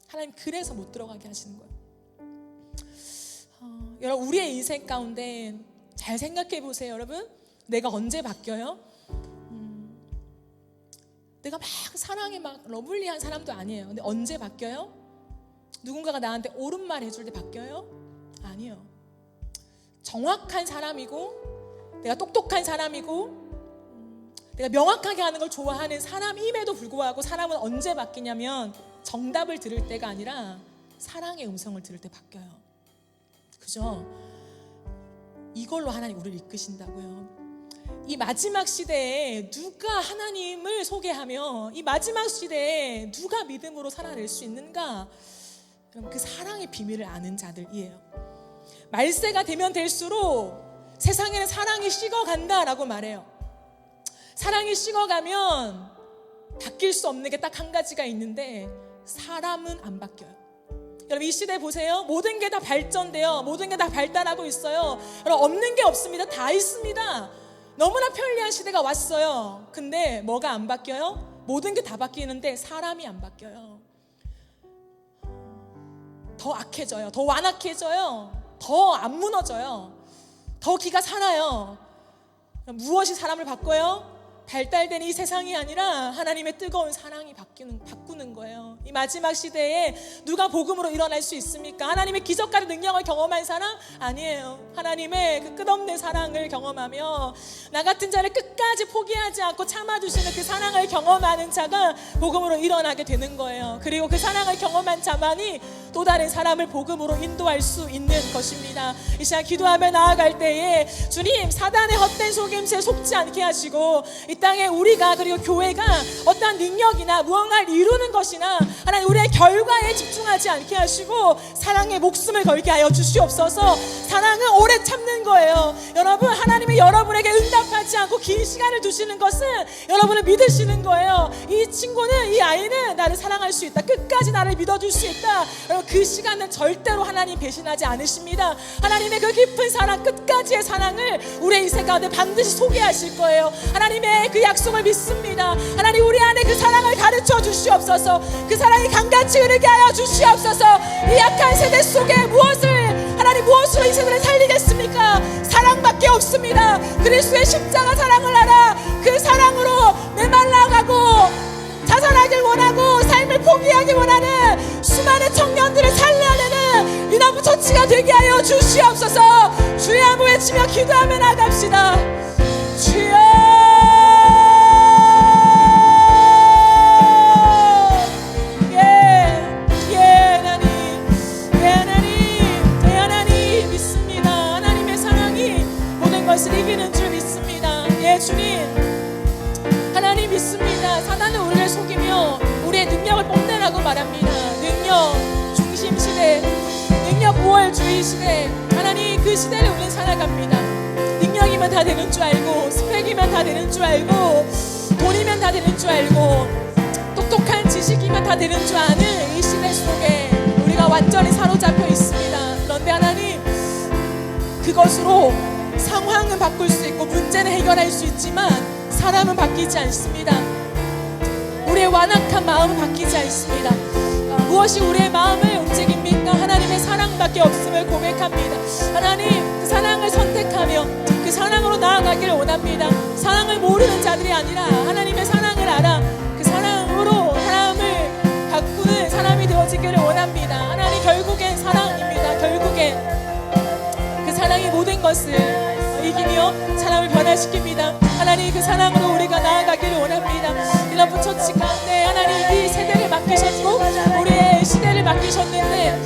Speaker 2: 하나님 그래서 못 들어가게 하시는 거예요. 여러분, 우리의 인생 가운데 잘 생각해 보세요. 여러분, 내가 언제 바뀌어요? 내가 막 사랑에 막 러블리한 사람도 아니에요. 근데 언제 바뀌어요? 누군가가 나한테 옳은 말 해줄 때 바뀌어요? 아니요. 정확한 사람이고, 내가 똑똑한 사람이고, 내가 명확하게 하는 걸 좋아하는 사람임에도 불구하고 사람은 언제 바뀌냐면 정답을 들을 때가 아니라 사랑의 음성을 들을 때 바뀌어요. 그죠? 이걸로 하나님 우리를 이끄신다고요. 이 마지막 시대에 누가 하나님을 소개하며 이 마지막 시대에 누가 믿음으로 살아낼 수 있는가? 그럼 그 사랑의 비밀을 아는 자들이에요. 말세가 되면 될수록 세상에는 사랑이 식어간다라고 말해요. 사랑이 식어가면 바뀔 수 없는 게 딱 한 가지가 있는데, 사람은 안 바뀌어요. 여러분, 이 시대 보세요. 모든 게 다 발전돼요. 모든 게 다 발달하고 있어요. 여러분, 없는 게 없습니다. 다 있습니다. 너무나 편리한 시대가 왔어요. 근데 뭐가 안 바뀌어요? 모든 게 다 바뀌는데 사람이 안 바뀌어요. 더 악해져요. 더 완악해져요. 더 안 무너져요. 더 기가 살아요. 무엇이 사람을 바꿔요? 발달된 이 세상이 아니라 하나님의 뜨거운 사랑이 바꾸는 거예요. 이 마지막 시대에 누가 복음으로 일어날 수 있습니까? 하나님의 기적과의 능력을 경험한 사람? 아니에요. 하나님의 그 끝없는 사랑을 경험하며 나 같은 자를 끝까지 포기하지 않고 참아주시는 그 사랑을 경험하는 자가 복음으로 일어나게 되는 거예요. 그리고 그 사랑을 경험한 자만이 또 다른 사람을 복음으로 인도할 수 있는 것입니다. 이 시간 기도하며 나아갈 때에 주님, 사단의 헛된 속임수에 속지 않게 하시고 이 땅에 우리가, 그리고 교회가 어떠한 능력이나 무언가를 이루는 것이나 하나님 우리의 결과에 집중하지 않게 하시고 사랑에 목숨을 걸게 하여 주시옵소서. 사랑은 오래 참는 거예요. 여러분, 하나님이 여러분에게 응답하지 않고 긴 시간을 두시는 것은 여러분을 믿으시는 거예요. 이 친구는, 이 아이는 나를 사랑할 수 있다, 끝까지 나를 믿어줄 수 있다. 여러분, 그 시간은 절대로 하나님 배신하지 않으십니다. 하나님의 그 깊은 사랑, 끝까지의 사랑을 우리의 인생 가운데 반드시 소개하실 거예요. 하나님의 그 약속을 믿습니다. 하나님, 우리 안에 그 사랑을 가르쳐 주시옵소서. 그 사랑이 강같이 흐르게 하여 주시옵소서. 이 약한 세대 속에 무엇으로 이 세대를 살리겠습니까? 사랑밖에 없습니다. 그리스도의 십자가 사랑을 알아 그 사랑으로 메말라가고 자살하길 원하고 삶을 포기하길 원하는 수많은 청년들을 살려내는 이너브 처치가 되게 하여 주시옵소서. 주의 한번 외치며 기도하며 나갑시다. 주여, 것을 이기는 줄 믿습니다. 예, 주님, 하나님 믿습니다. 사단은 우리를 속이며 우리의 능력을 뽐내라고 말합니다. 능력 중심 시대, 능력 우월주의 시대, 하나님 그 시대를 우리는 살아갑니다. 능력이면 다 되는 줄 알고, 스펙이면 다 되는 줄 알고, 돈이면 다 되는 줄 알고, 똑똑한 지식이면 다 되는 줄 아는 이 시대 속에 우리가 완전히 사로잡혀 있습니다. 그런데 하나님, 그것으로 상황은 바꿀 수 있고 문제는 해결할 수 있지만 사람은 바뀌지 않습니다. 우리의 완악한 마음은 바뀌지 않습니다. 무엇이 우리의 마음을 움직입니까? 하나님의 사랑밖에 없음을 고백합니다. 하나님, 그 사랑을 선택하며 그 사랑으로 나아가기를 원합니다. 사랑을 모르는 자들이 아니라 하나님의 사랑을 알아 그 사랑으로 사람을 바꾸는 사람이 되어지기를 원합니다. 하나님, 결국엔 사랑입니다. 결국엔 그 사랑이 모든 것을 이기며 사람을 변화시킵니다. 하나님, 그 사랑으로 우리가 나아가기를 원합니다. 이런 처치 가운데 하나님 이 세대를 맡기셨고 우리의 시대를 맡기셨는데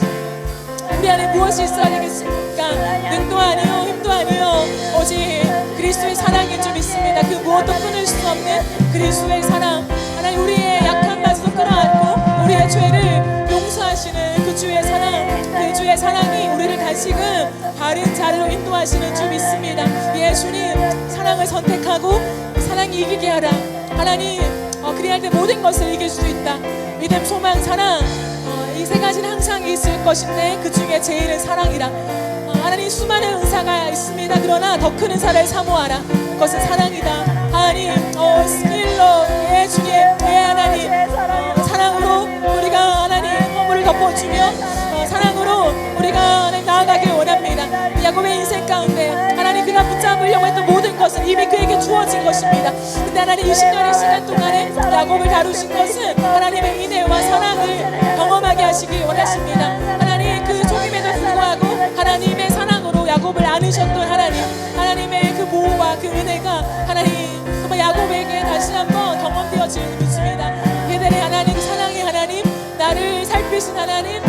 Speaker 2: 우리 안에 무엇이 있어야 되겠습니까? 능도 아니요 힘도 아니요 오직 그리스도의 사랑인 줄 믿습니다. 그 무엇도 끊을 수 없는 그리스도의 사랑, 하나님 우리의 약함마저도 끌어안고 우리의 죄를 용서하시는 그 주의 사랑, 그 주의 사랑이 우리를 다시금 바른 자리로 인도하시는 줄 믿습니다. 예, 주님, 사랑을 선택하고 사랑이 이기게 하라. 하나님, 그리할 때 모든 것을 이길 수 있다. 믿음, 소망, 사랑, 이 세 가지는 항상 있을 것인데 그 중에 제일은 사랑이라. 하나님, 수많은 은사가 있습니다. 그러나 더 큰 은사를 사모하라. 그것은 사랑이다. 하나님, 스킬로, 예, 주님, 예, 하나님, 사랑으로 우리가 하나님 허물을 덮어주며 사랑으로 우리가 하나님 나아가길 원합니다. 야곱의 인생 가운데 하나님 그가 붙잡으려고 했던 모든 것은 이미 그에게 주어진 것입니다. 근데 하나님 20년의 시간 동안에 야곱을 다루신 것은 하나님의 인애와 사랑을 경험하게 하시길 원하십니다. 하나님, 그 속임에도 불구하고 하나님의 사랑으로 야곱을 안으셨던 하나님, 하나님의 그 보호와 그 은혜가 하나님 정말 야곱에게 다시 한번 경험되어지는 믿습니다. 그들의 하나님, 그 사랑의 하나님, 나를 살피신 하나님,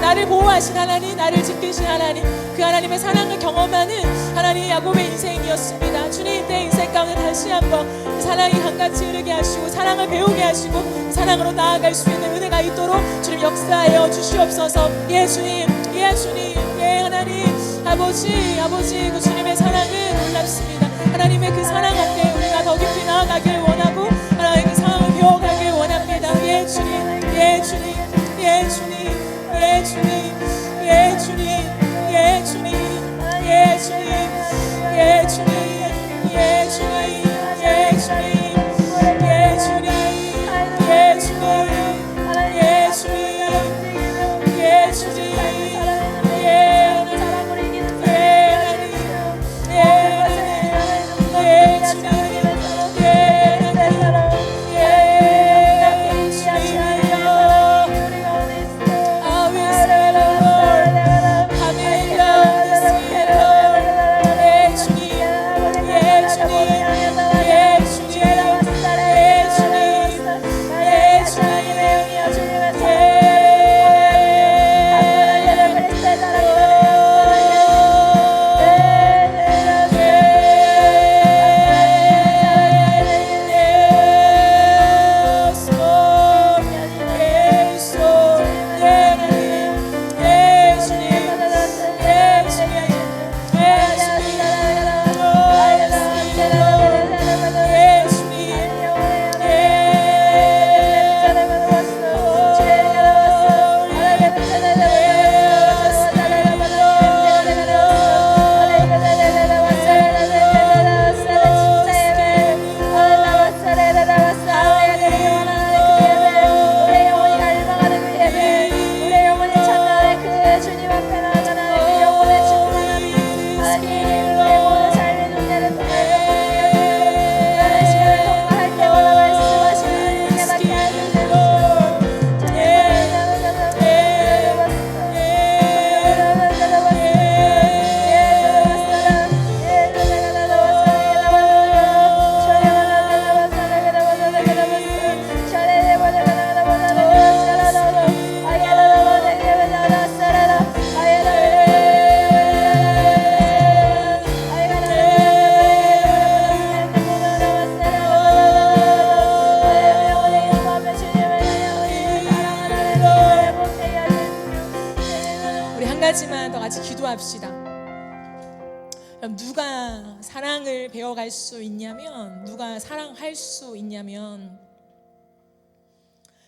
Speaker 2: 나를 보호하신 하나님, 나를 지키신 하나님, 그 하나님의 사랑을 경험하는 하나님 야곱의 인생이었습니다. 주님, 내 인생 가운데 다시 한번 그 사랑이 강같이 흐르게 하시고 사랑을 배우게 하시고 그 사랑으로 나아갈 수 있는 은혜가 있도록 주님 역사하여 주시옵소서. 예, 주님, 예, 주님, 예, 하나님, 아버지, 아버지, 그 주님의 사랑은 놀랍습니다. 하나님의 그 사랑 앞에 우리가 더 깊이 나아가길 원하고 하나님의 그 사랑을 배워가길 원합니다. 예, 주님, 예, 주님, 예, 주님, 예, 주님, 예, 주님, 예, 주님, 예, 주님, 예, 주님, 예, 주님, 예, 주님, 예, 주님, 예, 주님, 예, 주님, 예, 주님. 가지만 더 같이 기도합시다. 그럼 누가 사랑을 배워갈 수 있냐면, 누가 사랑할 수 있냐면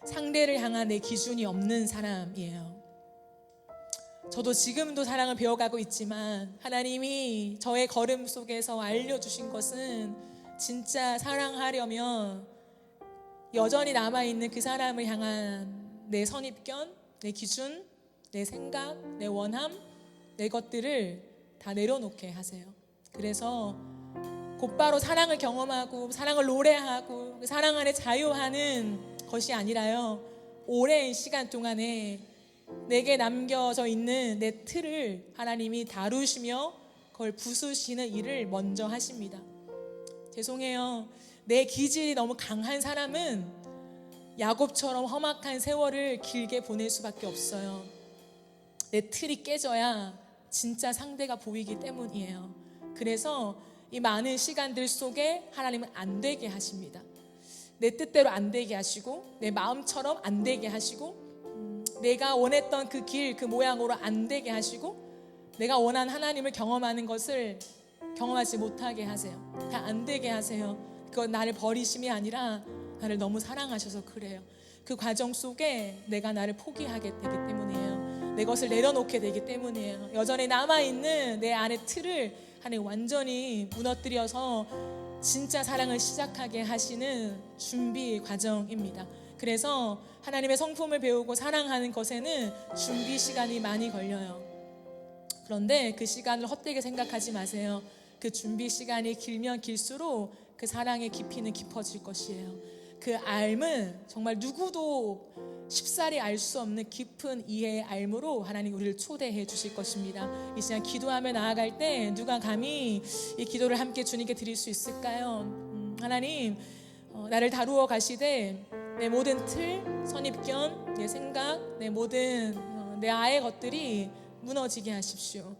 Speaker 2: 상대를 향한 내 기준이 없는 사람이에요. 저도 지금도 사랑을 배워가고 있지만 하나님이 저의 걸음 속에서 알려주신 것은 진짜 사랑하려면 여전히 남아있는 그 사람을 향한 내 선입견, 내 기준, 내 생각, 내 원함, 내 것들을 다 내려놓게 하세요. 그래서 곧바로 사랑을 경험하고 사랑을 노래하고 그 사랑 안에 자유하는 것이 아니라요, 오랜 시간 동안에 내게 남겨져 있는 내 틀을 하나님이 다루시며 그걸 부수시는 일을 먼저 하십니다. 죄송해요, 내 기질이 너무 강한 사람은 야곱처럼 험악한 세월을 길게 보낼 수밖에 없어요. 내 틀이 깨져야 진짜 상대가 보이기 때문이에요. 그래서 이 많은 시간들 속에 하나님은 안 되게 하십니다. 내 뜻대로 안 되게 하시고 내 마음처럼 안 되게 하시고 내가 원했던 그 길, 그 모양으로 안 되게 하시고 내가 원한 하나님을 경험하는 것을 경험하지 못하게 하세요. 다 안 되게 하세요. 그건 나를 버리심이 아니라 나를 너무 사랑하셔서 그래요. 그 과정 속에 내가 나를 포기하게 되기 때문이에요. 내 것을 내려놓게 되기 때문이에요. 여전히 남아있는 내 안의 틀을 하나님 완전히 무너뜨려서 진짜 사랑을 시작하게 하시는 준비 과정입니다. 그래서 하나님의 성품을 배우고 사랑하는 것에는 준비 시간이 많이 걸려요. 그런데 그 시간을 헛되게 생각하지 마세요. 그 준비 시간이 길면 길수록 그 사랑의 깊이는 깊어질 것이에요. 그 알은 정말 누구도 쉽사리 알 수 없는 깊은 이해의 알무로 하나님 우리를 초대해 주실 것입니다. 이 시간 기도하며 나아갈 때 누가 감히 이 기도를 함께 주님께 드릴 수 있을까요? 하나님, 나를 다루어 가시되 내 모든 틀, 선입견, 내 생각, 내 모든 내 아의 것들이 무너지게 하십시오.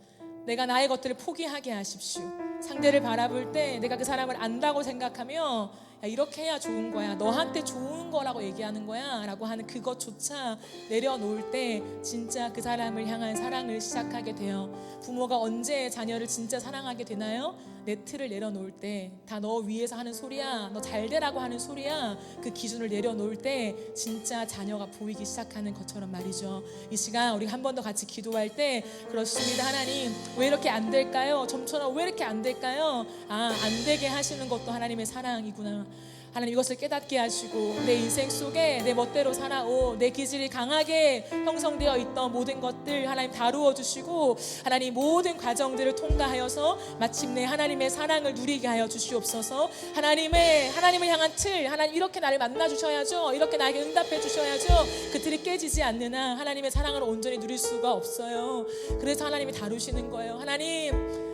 Speaker 2: 내가 나의 것들을 포기하게 하십시오. 상대를 바라볼 때 내가 그 사람을 안다고 생각하며 야, 이렇게 해야 좋은 거야, 너한테 좋은 거라고 얘기하는 거야 라고 하는 그것조차 내려놓을 때 진짜 그 사람을 향한 사랑을 시작하게 돼요. 부모가 언제 자녀를 진짜 사랑하게 되나요? 내 틀을 내려놓을 때, 다 너 위해서 하는 소리야, 너 잘 되라고 하는 소리야, 그 기준을 내려놓을 때 진짜 자녀가 보이기 시작하는 것처럼 말이죠. 이 시간 우리 한 번 더 같이 기도할 때 그렇습니다. 하나님, 왜 이렇게 안 될까요? 점처럼 왜 이렇게 안 될까요? 안 되게 하시는 것도 하나님의 사랑이구나. 하나님, 이것을 깨닫게 하시고 내 인생 속에 내 멋대로 살아오 내 기질이 강하게 형성되어 있던 모든 것들 하나님 다루어 주시고 하나님 모든 과정들을 통과하여서 마침내 하나님의 사랑을 누리게 하여 주시옵소서. 하나님을 향한 틀, 하나님 이렇게 나를 만나 주셔야죠, 이렇게 나에게 응답해 주셔야죠, 그 틀이 깨지지 않는 한 하나님의 사랑을 온전히 누릴 수가 없어요. 그래서 하나님이 다루시는 거예요. 하나님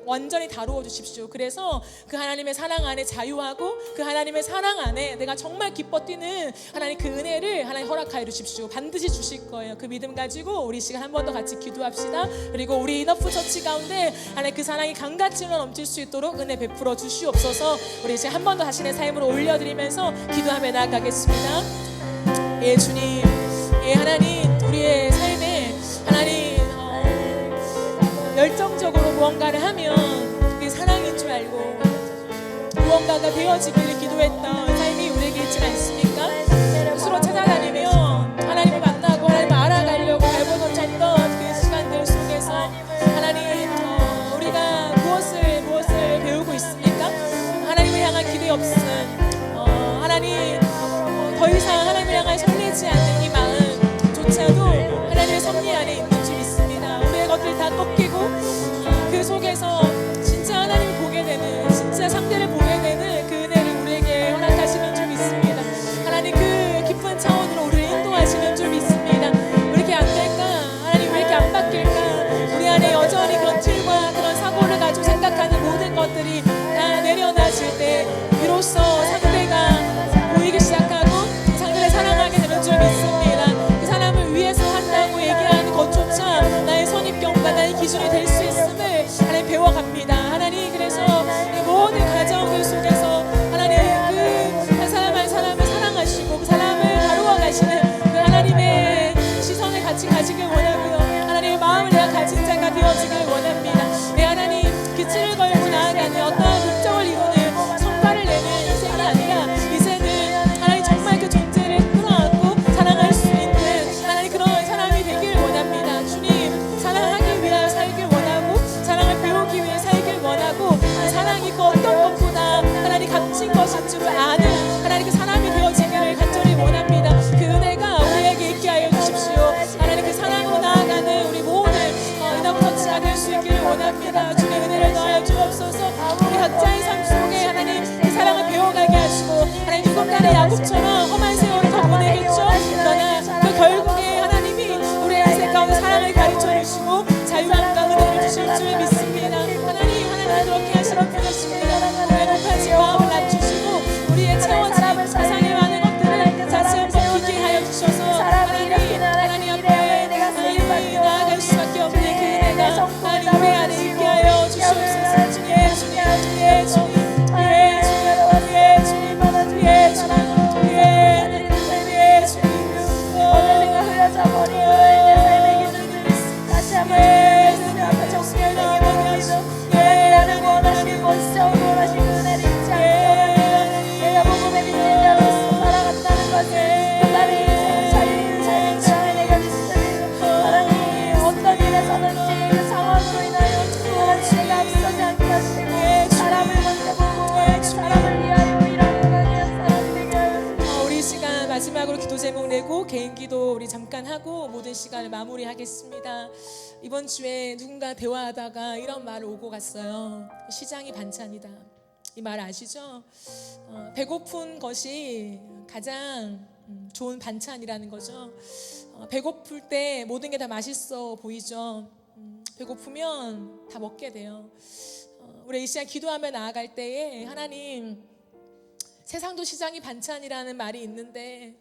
Speaker 2: 완전히 다루어 주십시오. 그래서 그 하나님의 사랑 안에 자유하고 그 하나님의 사랑 안에 내가 정말 기뻐 뛰는 하나님 그 은혜를 하나님 허락하여 주십시오. 반드시 주실 거예요. 그 믿음 가지고 우리 시간 한 번 더 같이 기도합시다. 그리고 우리 이너프 처치 가운데 하나님 그 사랑이 강같이 넘칠 수 있도록 은혜 베풀어 주시옵소서. 우리 이제 한 번 더 자신의 삶으로 올려드리면서 기도하며 나아가겠습니다. 예, 주님, 예, 하나님, 우리의 삶에 하나님 열정적으로 무언가를 하면 그게 사랑인 줄 알고 무언가가 되어지기를 기도했던 삶이 우리에게 있지 않습니까? 스스로 찾아다니며 하나님을 만나고 하나님을 알아가려고 발버둥 쳤던 그 시간들 속에서 하나님, 우리가 무엇을 배우고 있습니까? 하나님을 향한 기대 없음, 하나님, 더 이상 하나님을 향한 설레지 않는 이 마음조차도 하나님의 섭리 안에 있는 줄 믿습니다. 우리의 것들 다 꺾이고 그 속에서 진짜 하나님을 보게 되는, 진짜 상대를 보게 되는 그 은혜를 우리에게 허락하시는 줄 믿습니다.
Speaker 3: 앞에 주님 앞에 정결되게 원하시고 나를 원하시고 원수적으로 원하시고 은혜를 잊지 않고 내가 복음의 빛인 자로서 살아간다는 것을 나를 인생을 살리는 삶을 내가 믿습니다. 하나님 어떤 일에서든지 그 상황으로 인하여 하나님 내가 앞서지 않게 하시고 사람을 먼저 보고 그 사람을 위하여 일하는 하나님 사람이 되게 하시고
Speaker 2: 우리 시간 마지막으로 기도 제목 내고 개인 기도 우리 잠깐 하고 모든 시간을 마무리하겠습니다. 이번 주에 누군가 대화하다가 이런 말을 오고 갔어요. 시장이 반찬이다. 이 말 아시죠? 배고픈 것이 가장 좋은 반찬이라는 거죠. 배고플 때 모든 게 다 맛있어 보이죠. 배고프면 다 먹게 돼요. 우리 이 시간 기도하며 나아갈 때에 하나님 세상도 시장이 반찬이라는 말이 있는데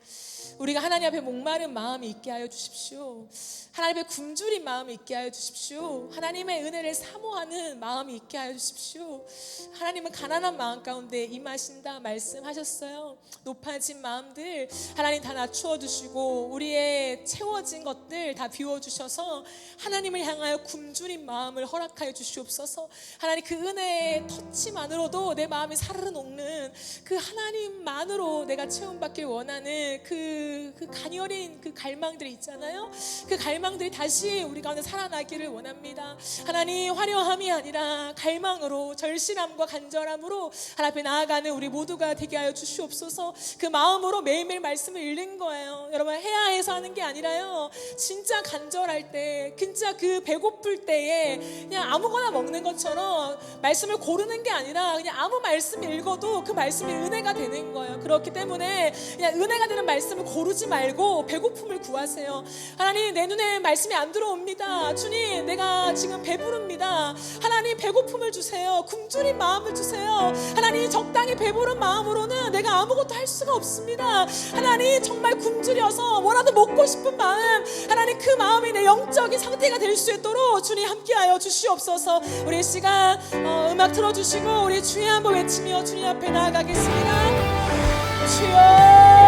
Speaker 2: 우리가 하나님 앞에 목마른 마음이 있게 하여 주십시오. 하나님 앞에 굶주린 마음이 있게 하여 주십시오. 하나님의 은혜를 사모하는 마음이 있게 하여 주십시오. 하나님은 가난한 마음 가운데 임하신다 말씀하셨어요. 높아진 마음들 하나님 다 낮추어 주시고 우리의 채워진 것들 다 비워주셔서 하나님을 향하여 굶주린 마음을 허락하여 주시옵소서. 하나님 그 은혜의 터치만으로도 내 마음이 사르르 녹는 그 하나님만으로 내가 체험받길 원하는 그 가녀린 그 갈망들이 있잖아요. 그 갈망들이 다시 우리 가운데 살아나기를 원합니다. 하나님 화려함이 아니라 갈망으로 절실함과 간절함으로 하나님 앞에 나아가는 우리 모두가 되게 하여 주시옵소서. 그 마음으로 매일매일 말씀을 읽는 거예요. 여러분 해야 해서 하는 게 아니라요. 진짜 간절할 때 진짜 그 배고플 때에 그냥 아무거나 먹는 것처럼 말씀을 고르는 게 아니라 그냥 아무 말씀 읽어도 그 말씀이 은혜가 되는 거예요. 그렇기 때문에 그냥 은혜가 되는 말씀을 고르지 말고 배고픔을 구하세요. 하나님 내 눈에 말씀이 안 들어옵니다. 주님 내가 지금 배부릅니다. 하나님 배고픔을 주세요. 굶주린 마음을 주세요. 하나님 적당히 배부른 마음으로는 내가 아무것도 할 수가 없습니다. 하나님 정말 굶주려서 뭐라도 먹고 싶은 마음 하나님 그 마음이 내 영적인 상태가 될 수 있도록 주님 함께하여 주시옵소서. 우리 이 시간 음악 틀어주시고 우리 주여 한번 외치며 주님 앞에 나아가겠습니다. 주여